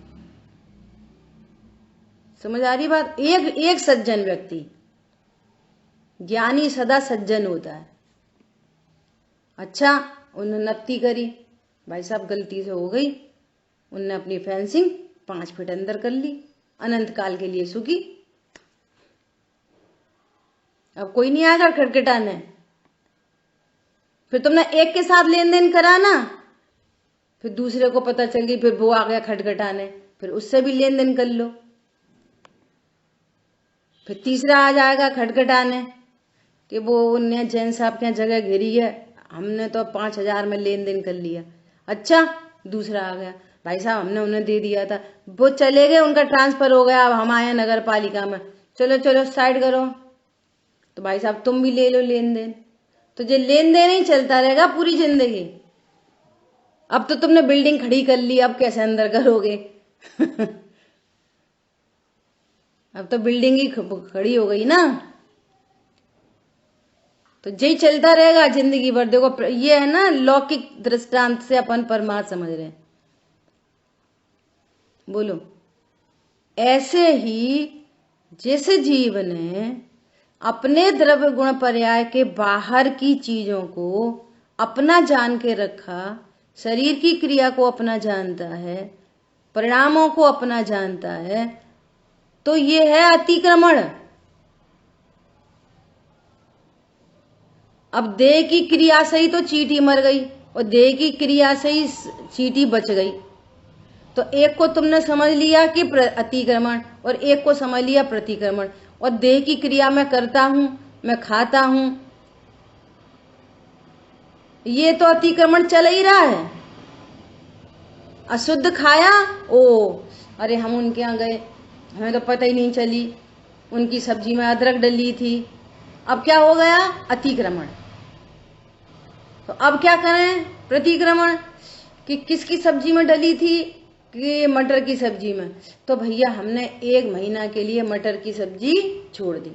समझ आ रही बात? एक सज्जन व्यक्ति, ज्ञानी सदा सज्जन होता है। अच्छा, उन्होंने नत्ती करी, भाई साहब गलती से हो गई, उनने अपनी फेंसिंग 5 फीट अंदर कर ली, अनंत काल के लिए सूखी। अब कोई नहीं आएगा खटखटाने। फिर तुमने एक के साथ लेन देन करा ना, फिर दूसरे को पता चल गई, फिर वो आ गया खटखटाने, फिर उससे भी लेन देन कर लो। फिर तीसरा आ जाएगा खटखटाने कि वो उनने जैन साहब के यहाँ जगह घेरी है, हमने तो 5000 में लेन देन कर लिया। अच्छा, दूसरा आ गया, भाई साहब हमने उन्हें दे दिया था, वो चले गए, उनका ट्रांसफर हो गया, अब हम आए नगर पालिका में, चलो चलो साइड करो। तो भाई साहब तुम भी ले लो लेन देन। तो ये लेन देन ही चलता रहेगा पूरी जिंदगी। अब तो तुमने बिल्डिंग खड़ी कर ली, अब कैसे अंदर करोगे? अब तो बिल्डिंग ही खड़ी हो गई ना। तो यही चलता रहेगा जिंदगी भर। देखो, ये है ना लौकिक दृष्टांत से अपन परमार्थ समझ रहे हैं। बोलो, ऐसे ही जिस जीव ने अपने द्रव्य गुण पर्याय के बाहर की चीजों को अपना जान के रखा, शरीर की क्रिया को अपना जानता है, परिणामों को अपना जानता है, तो ये है अतिक्रमण। अब देह की क्रिया से ही तो चींटी मर गई, और देह की क्रिया से ही चींटी बच गई। तो एक को तुमने समझ लिया कि अतिक्रमण, और एक को समझ लिया प्रतिक्रमण। और देह की क्रिया मैं करता हूं, मैं खाता हूं, ये तो अतिक्रमण चल ही रहा है। अशुद्ध खाया, ओ अरे हम उनके यहाँ गए, हमें तो पता ही नहीं चली, उनकी सब्जी में अदरक डली थी। अब क्या हो गया? अतिक्रमण। तो अब क्या करें? प्रतिक्रमण। कि किसकी सब्जी में डली थी? कि मटर की सब्जी में। तो भैया हमने 1 महीना के लिए मटर की सब्जी छोड़ दी।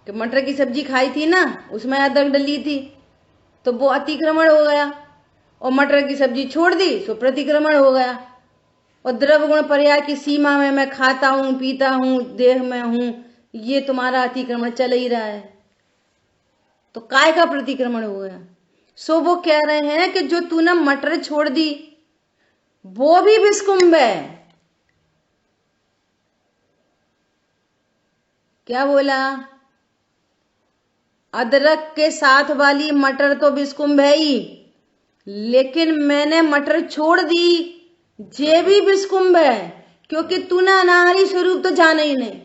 कि मटर की सब्जी खाई थी ना, उसमें अदरक डली थी, तो वो अतिक्रमण हो गया। और मटर की सब्जी छोड़ दी तो प्रतिक्रमण हो गया। और द्रव्य गुण पर्याय की सीमा में मैं खाता हूं, पीता हूं, देह में हूं, ये तुम्हारा अतिक्रमण चल ही रहा है, तो काय का प्रतिक्रमण हो गया। सो वो कह रहे हैं कि जो तूने मटर छोड़ दी वो भी विस्कुंभ है। क्या बोला? अदरक के साथ वाली मटर तो विस्कुंभ है ही, लेकिन मैंने मटर छोड़ दी ये भी विस्कुंभ है, क्योंकि तूने अनाहारी स्वरूप तो जाना ही नहीं।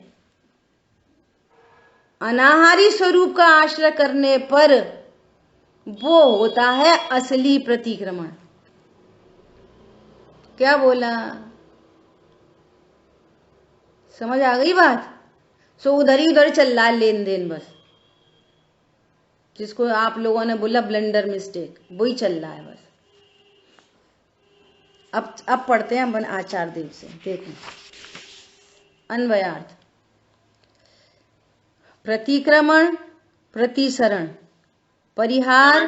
अनाहारी स्वरूप का आश्रय करने पर वो होता है असली प्रतिक्रमण। क्या बोला? समझ आ गई बात? सो उधर ही उधर चल रहा है लेन देन, बस जिसको आप लोगों ने बोला ब्लंडर मिस्टेक, वही चल रहा है बस। अब पढ़ते हैं अपन आचार्य देव से। देखो, अन्वयार्थ। प्रतिक्रमण, प्रतिसरण, परिहार।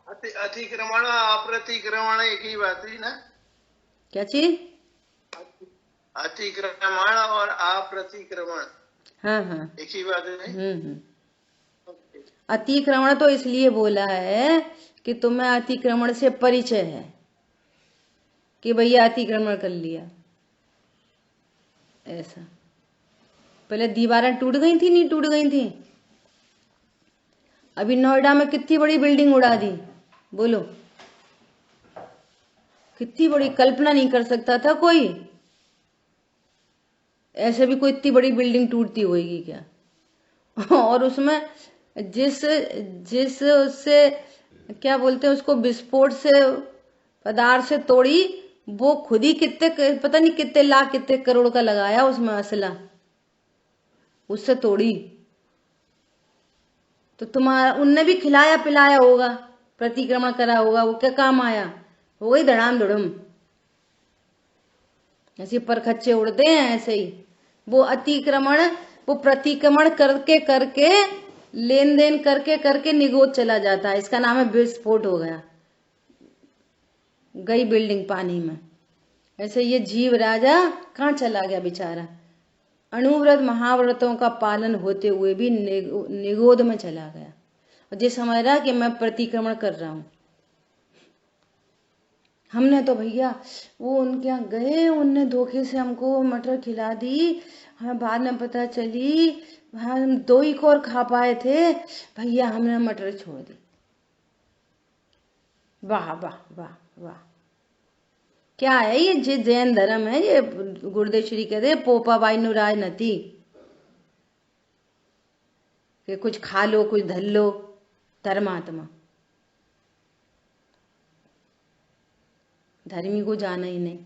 अतिक्रमण अप्रतिक्रमण एक ही बात हुई ना? क्या चीज? अतिक्रमण और अप्रतिक्रमण, हाँ हाँ, एक ही बात है। अतिक्रमण तो इसलिए बोला है कि तुम्हें अतिक्रमण से परिचय है कि भैया अतिक्रमण कर लिया, ऐसा। पहले दीवारें टूट गई थी, नहीं टूट गई थी? अभी नोएडा में कितनी बड़ी बिल्डिंग उड़ा दी, बोलो, कितनी बड़ी, कल्पना नहीं कर सकता था कोई। ऐसे भी कोई इतनी बड़ी बिल्डिंग टूटती होगी क्या? और उसमें जिस उससे क्या बोलते हैं उसको, विस्फोट से पदार्थ से तोड़ी, वो खुद ही कितने, पता नहीं कितने लाख कितने करोड़ का लगाया उसमें असला, उससे तोड़ी। तो तुम्हारा उनने भी खिलाया पिलाया होगा, प्रतिक्रमण करा होगा, वो क्या काम आया? हो गई धड़ाम धुड़म, ऐसे परखच्चे उड़ते हैं ऐसे ही। वो अतिक्रमण, वो प्रतिक्रमण करके करके, लेन देन करके करके निगोद चला जाता है। इसका नाम है विस्फोट हो गया, गई बिल्डिंग पानी में। ऐसे ये जीव राजा कहाँ चला गया बेचारा? अणुव्रत महाव्रतों का पालन होते हुए भी निगोद में चला गया, और ये समझ रहा कि मैं प्रतिक्रमण कर रहा हूं। हमने तो भैया वो उनके यहाँ गए, उनने धोखे से हमको मटर खिला दी, हमें बाद में पता चली हम 2 ही कोर खा पाए थे, भैया हमने मटर छोड़ दी। वाह वाह वाह वाह, क्या है ये? जैन धर्म है ये। गुरुदेव श्री कहते हैं पोपा बाई नु राज नती, कि कुछ खा लो कुछ धल लो, धर्मात्मा। धर्मी को जाना ही नहीं।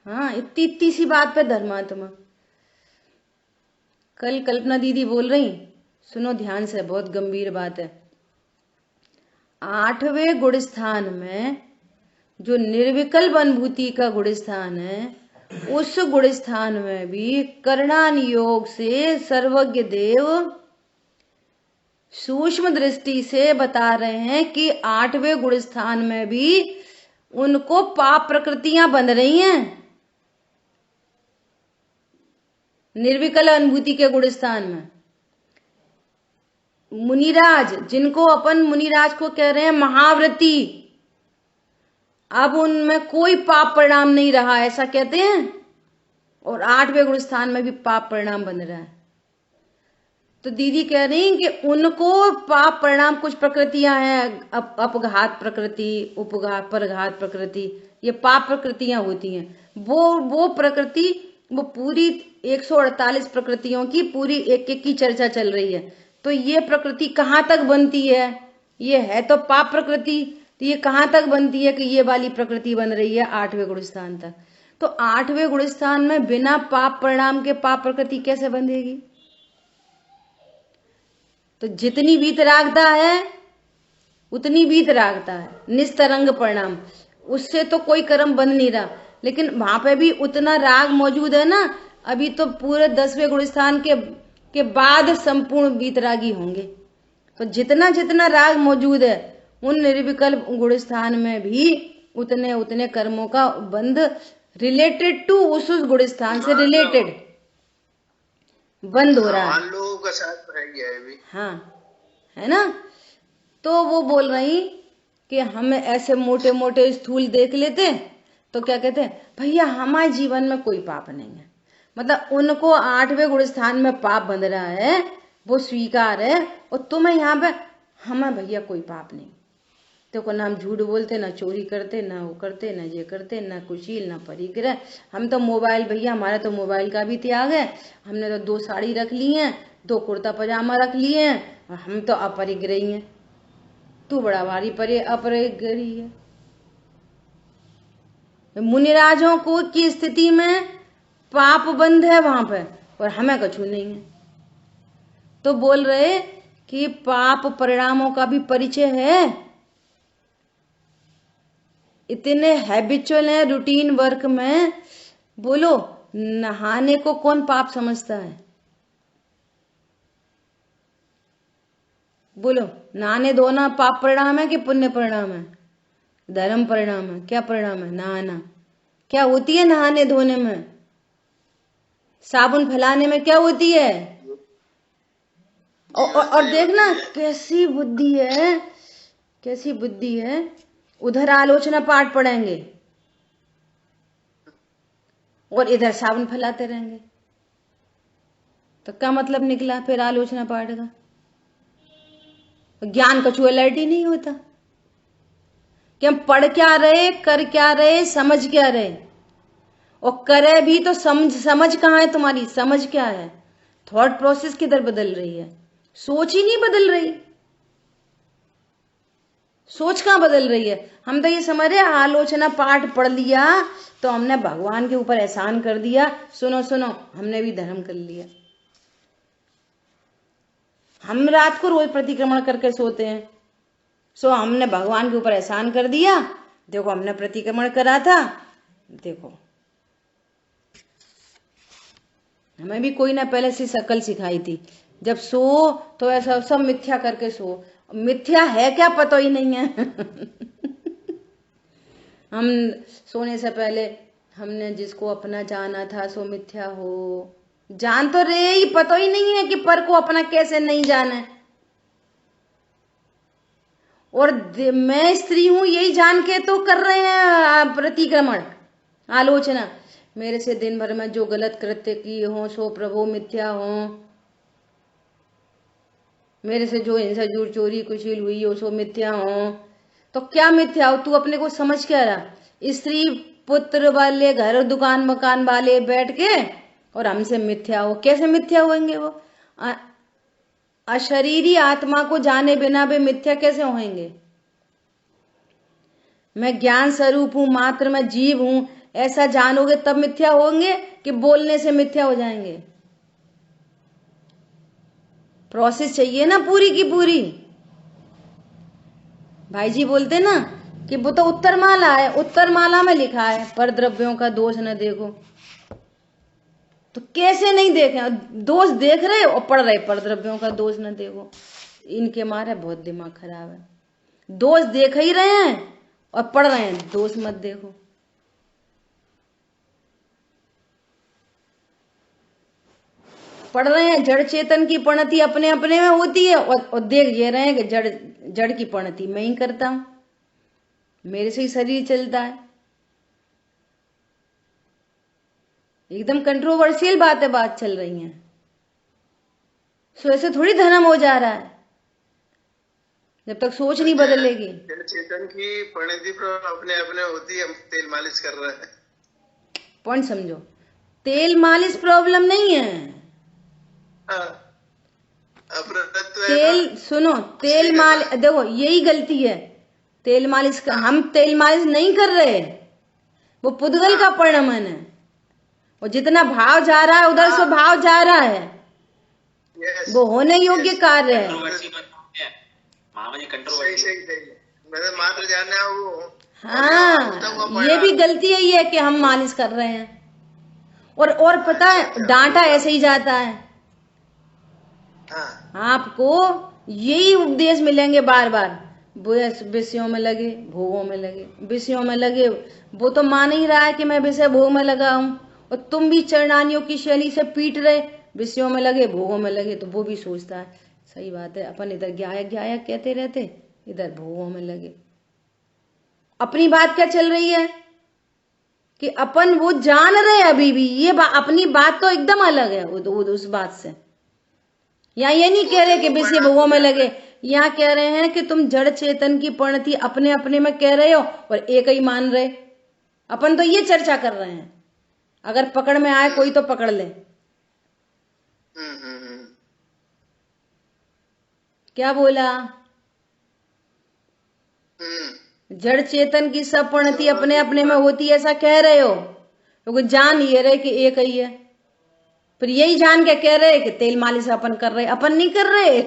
हाँ, इतनी सी बात पे धर्मात्मा। कल कल्पना दीदी बोल रही, सुनो ध्यान से, बहुत गंभीर बात है। 8वें गुण स्थान में जो निर्विकल्प अनुभूति का गुण स्थान है, उस गुण स्थान में भी करणान योग से सर्वज्ञ देव सूक्ष्म दृष्टि से बता रहे हैं कि 8वें गुण स्थान में भी उनको पाप प्रकृतियां बन रही हैं। निर्विकल अनुभूति के गुण स्थान में मुनिराज, जिनको अपन मुनिराज को कह रहे हैं महाव्रती, अब उनमें कोई पाप परिणाम नहीं रहा, ऐसा कहते हैं। और 8वें गुण स्थान में भी पाप परिणाम बन रहा है। तो दीदी कह रही हैं कि उनको पाप परिणाम, कुछ प्रकृतियां हैं, अपघात प्रकृति, उपघात, परघात प्रकृति, ये पाप प्रकृतियां होती हैं। वो प्रकृति, वो पूरी 148 प्रकृतियों की पूरी एक एक की चर्चा चल रही है। तो ये प्रकृति कहाँ तक बनती है? ये है तो पाप प्रकृति, तो ये कहाँ तक बनती है कि ये वाली प्रकृति बन रही है 8वें गुण स्थान तक। तो 8वें गुण स्थान में बिना पाप परिणाम के पाप प्रकृति कैसे बंधेगी? तो जितनी वीतरागता है उतनी वीतरागता है, निस्तरंग परिणाम, उससे तो कोई कर्म बन नहीं रहा, लेकिन वहां पे भी उतना राग मौजूद है ना। अभी तो पूरे 10वें गुण स्थान के के बाद संपूर्ण वीतरागी होंगे। तो जितना जितना राग मौजूद है उन निर्विकल्प गुण स्थान में भी उतने उतने कर्मों का बंध रिलेटेड टू उस गुण स्थान से रिलेटेड बंद हो रहा है। लोगों का साथ रह गया है भी। हाँ, है ना। तो वो बोल रही कि हम ऐसे मोटे मोटे स्थूल देख लेते तो क्या कहते हैं, भैया हमारे जीवन में कोई पाप नहीं है। मतलब उनको 8वें गुण स्थान में पाप बंध रहा है, वो स्वीकार है, और तुम्हें यहाँ पे हमें भैया कोई पाप नहीं। देखो ना हम झूठ बोलते, ना चोरी करते, ना वो करते, ना ये करते, ना कुशील, ना परिग्रह। हम तो मोबाइल, भैया हमारा तो मोबाइल का भी त्याग है। हमने तो 2 साड़ी रख ली हैं, 2 कुर्ता पजामा रख लिए हैं, और हम तो अपरिग्रही हैं। तू बड़ा भारी अपरिग्रही है। मुनिराजों को की स्थिति में पाप बंद है वहां पे, और हमें कछु नहीं है। तो बोल रहे कि पाप परिणामों का भी परिचय है। इतने हैबिचुअल है रूटीन वर्क में। बोलो नहाने को कौन पाप समझता है? बोलो नहाने धोना पाप परिणाम है कि पुण्य परिणाम है? धर्म परिणाम है। क्या परिणाम है? नहाना। क्या होती है नहाने धोने में? साबुन फैलाने में क्या होती है? और देखना कैसी बुद्धि है, कैसी बुद्धि है। उधर आलोचना पाठ पढ़ेंगे और इधर साबुन फैलाते रहेंगे। तो क्या मतलब निकला फिर आलोचना पाठ का? ज्ञान कछु अलर्ट ही नहीं होता कि हम पढ़ क्या रहे, कर क्या रहे, समझ क्या रहे। और करे भी तो समझ कहाँ है तुम्हारी? समझ क्या है? थॉट प्रोसेस किधर बदल रही है? सोच ही नहीं बदल रही। सोच कहाँ बदल रही है? हम तो ये समझ रहे आलोचना पाठ पढ़ लिया तो हमने भगवान के ऊपर एहसान कर दिया। सुनो सुनो, हमने भी धर्म कर लिया। हम रात को रोज प्रतिक्रमण करके सोते हैं, सो हमने भगवान के ऊपर एहसान कर दिया। देखो हमने प्रतिक्रमण करा था, देखो हमें भी कोई ना पहले से शकल सिखाई थी। जब सो तो ऐसा सब मिथ्या करके सो। मिथ्या है क्या पता ही नहीं है। हम सोने से पहले हमने जिसको अपना जाना था सो मिथ्या हो। जान तो रहे ही, पता ही नहीं है कि पर को अपना कैसे नहीं जाना। और मैं स्त्री हूं यही जान के तो कर रहे हैं प्रतिक्रमण, आलोचना। मेरे से दिन भर में जो गलत कृत्य किए हों सो प्रभु मिथ्या हों। मेरे से जो हिंसा झूठ चोरी कुशील हुई हो सो मिथ्या हो। तो क्या मिथ्या हो? तू अपने को समझ क्या रहा? स्त्री पुत्र वाले घर दुकान मकान वाले बैठ के और हमसे मिथ्या हो। कैसे मिथ्या होंगे वो? अशरीरी आत्मा को जाने बिना वे मिथ्या कैसे होंगे? मैं ज्ञान स्वरूप हूं, मात्र मैं जीव हूं, ऐसा जानोगे तब मिथ्या होंगे कि बोलने से मिथ्या हो जाएंगे? प्रोसेस चाहिए ना पूरी की पूरी। भाई जी बोलते ना कि वो तो उत्तर माला है, उत्तर माला में लिखा है पर द्रव्यों का दोष न देखो। तो कैसे नहीं देखे? दोष देख रहे और पढ़ रहे पर द्रव्यों का दोष न देखो। इनके मारे बहुत दिमाग खराब है। दोष देख ही रहे हैं और पढ़ रहे हैं दोष मत देखो। पढ़ रहे हैं जड़ चेतन की परिणति अपने अपने में होती है, और देख ये रहे हैं कि जड़ की परिणति मैं ही करता हूं, मेरे से ही शरीर चलता है। एकदम कंट्रोवर्शियल बात चल रही हैं। सो ऐसे थोड़ी धर्म हो जा रहा है जब तक सोच नहीं बदलेगी। जड़ चेतन की परिणति अपने अपने होती है। हम तेल मालिश कर रहे हैं। पॉइंट समझो, तेल मालिश प्रॉब्लम नहीं है। तेल सुनो, तेल मालिश देखो यही गलती है। तेल मालिश का हम तेल मालिश नहीं कर रहे, वो पुद्गल का परिणाम है। वो जितना भाव जा रहा है उधर से भाव जा रहा है, वो होने योग्य कार्य है। मात्र जाना वो। हाँ, ये भी गलती यही है कि हम मालिश कर रहे हैं और पता है डांटा ऐसे ही जाता है। हाँ आपको यही उपदेश मिलेंगे बार बार। विषयों में लगे, भोगों में लगे, विषयों में लगे। वो तो मान ही रहा है कि मैं विषय भोग में लगा हूं, और तुम भी चरणानियों की शैली से पीट रहे, विषयों में लगे, भोगों में लगे। तो वो भी सोचता है सही बात है, अपन इधर गायक गायक कहते रहते, इधर भोगों में लगे। अपनी बात क्या चल रही है कि अपन वो जान रहे अभी भी, ये अपनी बात तो एकदम अलग है उस बात से। यहाँ ये नहीं कह रहे कि विषय भोगों में लगे, यहाँ कह रहे हैं कि तुम जड़ चेतन की परिणति अपने अपने में कह रहे हो और एक ही मान रहे। अपन तो ये चर्चा कर रहे हैं, अगर पकड़ में आए कोई तो पकड़ ले। क्या बोला? जड़ चेतन की सब परिणति अपने अपने में होती है, ऐसा कह रहे हो, क्योंकि जान ये रहे कि एक ही है। फिर यही जान के कह रहे कि तेल मालिश अपन कर रहे, अपन नहीं कर रहे।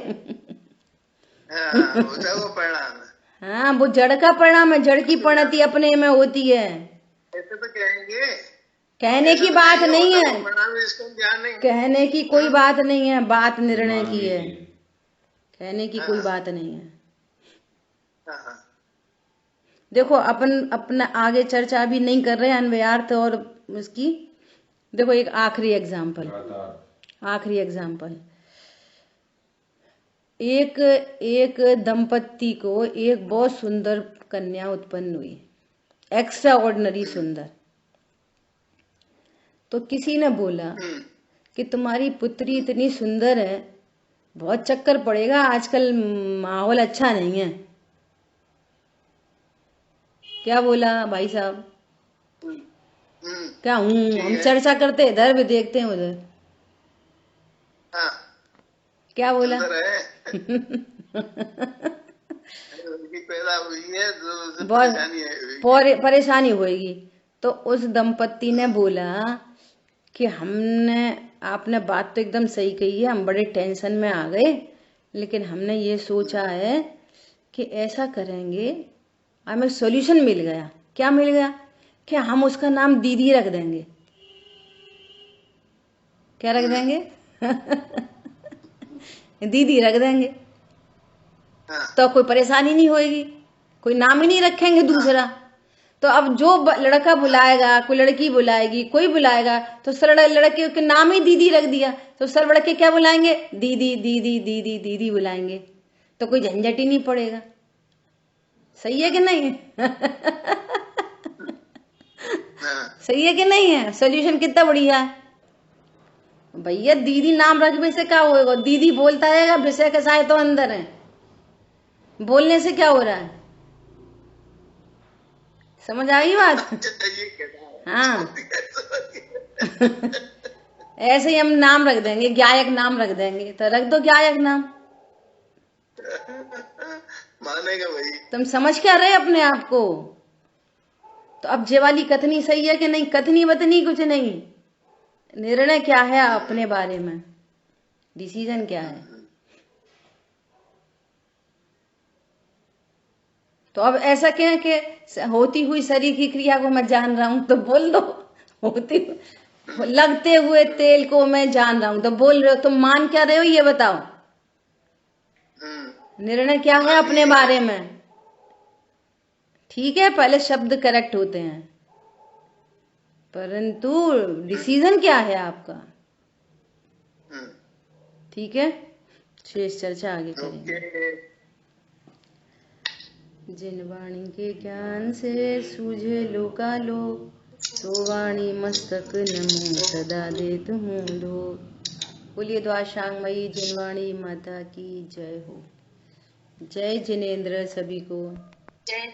वो परिणाम है। हाँ, वो जड़ का परिणाम है, जड़ की परिणति अपने में होती है। ऐसे तो कहेंगे, कहने की बात नहीं है, नहीं। कहने की कोई बात नहीं है, बात निर्णय की है। कहने की कोई बात नहीं है। देखो अपन अपना आगे चर्चा भी नहीं कर रहे हैं अन्वयार्थ और उसकी। देखो एक आखिरी एग्जाम्पल, एक दंपत्ति को एक बहुत सुंदर कन्या उत्पन्न हुई, एक्स्ट्रा ऑर्डिनरी सुंदर। तो किसी ने बोला कि तुम्हारी पुत्री इतनी सुंदर है, बहुत चक्कर पड़ेगा, आजकल माहौल अच्छा नहीं है। क्या बोला भाई साहब? क्या हम चर्चा करते इधर भी देखते हैं उधर। क्या बोला? पैदा हुई है तो बहुत परेशानी होगी। तो उस दंपत्ति ने बोला कि आपने बात तो एकदम सही कही है, हम बड़े टेंशन में आ गए, लेकिन हमने ये सोचा है कि ऐसा करेंगे, हमें सॉल्यूशन मिल गया। क्या मिल गया? कि हम उसका नाम दीदी रख देंगे। क्या रख देंगे? दीदी रख देंगे, तो कोई परेशानी नहीं होगी, कोई नाम ही नहीं रखेंगे दूसरा। तो अब जो लड़का बुलाएगा, कोई लड़की बुलाएगी, कोई बुलाएगा, तो सर लड़के के नाम ही दीदी रख दिया, तो सर लड़के क्या बुलाएंगे? दीदी दीदी दीदी दीदी बुलाएंगे, तो कोई झंझट ही नहीं पड़ेगा। सही है कि नहीं? सही है कि नहीं है? सॉल्यूशन कितना बढ़िया है भैया। दीदी नाम रखने से क्या होगा? दीदी बोलता रहेगा, विषय के साथ तो अंदर है, बोलने से क्या हो रहा है? समझ आई बात? हाँ। ऐसे ही हम नाम रख देंगे, गायक नाम रख देंगे, तो रख दो गायक नाम, मानेगा भाई। तुम समझ क्या रहे अपने आप को? तो अब ये वाली कथनी सही है कि नहीं? कथनी बतनी कुछ नहीं, निर्णय क्या है अपने बारे में, डिसीजन क्या है। तो अब ऐसा कहें कि होती हुई शरीर की क्रिया को मैं जान रहा हूं, तो बोल दो। होती लगते हुए तेल को मैं जान रहा हूं, तो बोल रहे हो। तुम मान क्या रहे हो ये बताओ? निर्णय क्या है अपने बारे में? ठीक है, पहले शब्द करेक्ट होते हैं, परंतु डिसीजन क्या है आपका? ठीक है, शेष चर्चा आगे करेंगे। जिन वाणी के ज्ञान से सूझे लोकालोक, तो वाणी मस्तक नमो सदा देत हूँ लोक। बोलिए द्वाशांगमयी जिनवाणी माता की जय हो। जय जिनेन्द्र सभी को। जय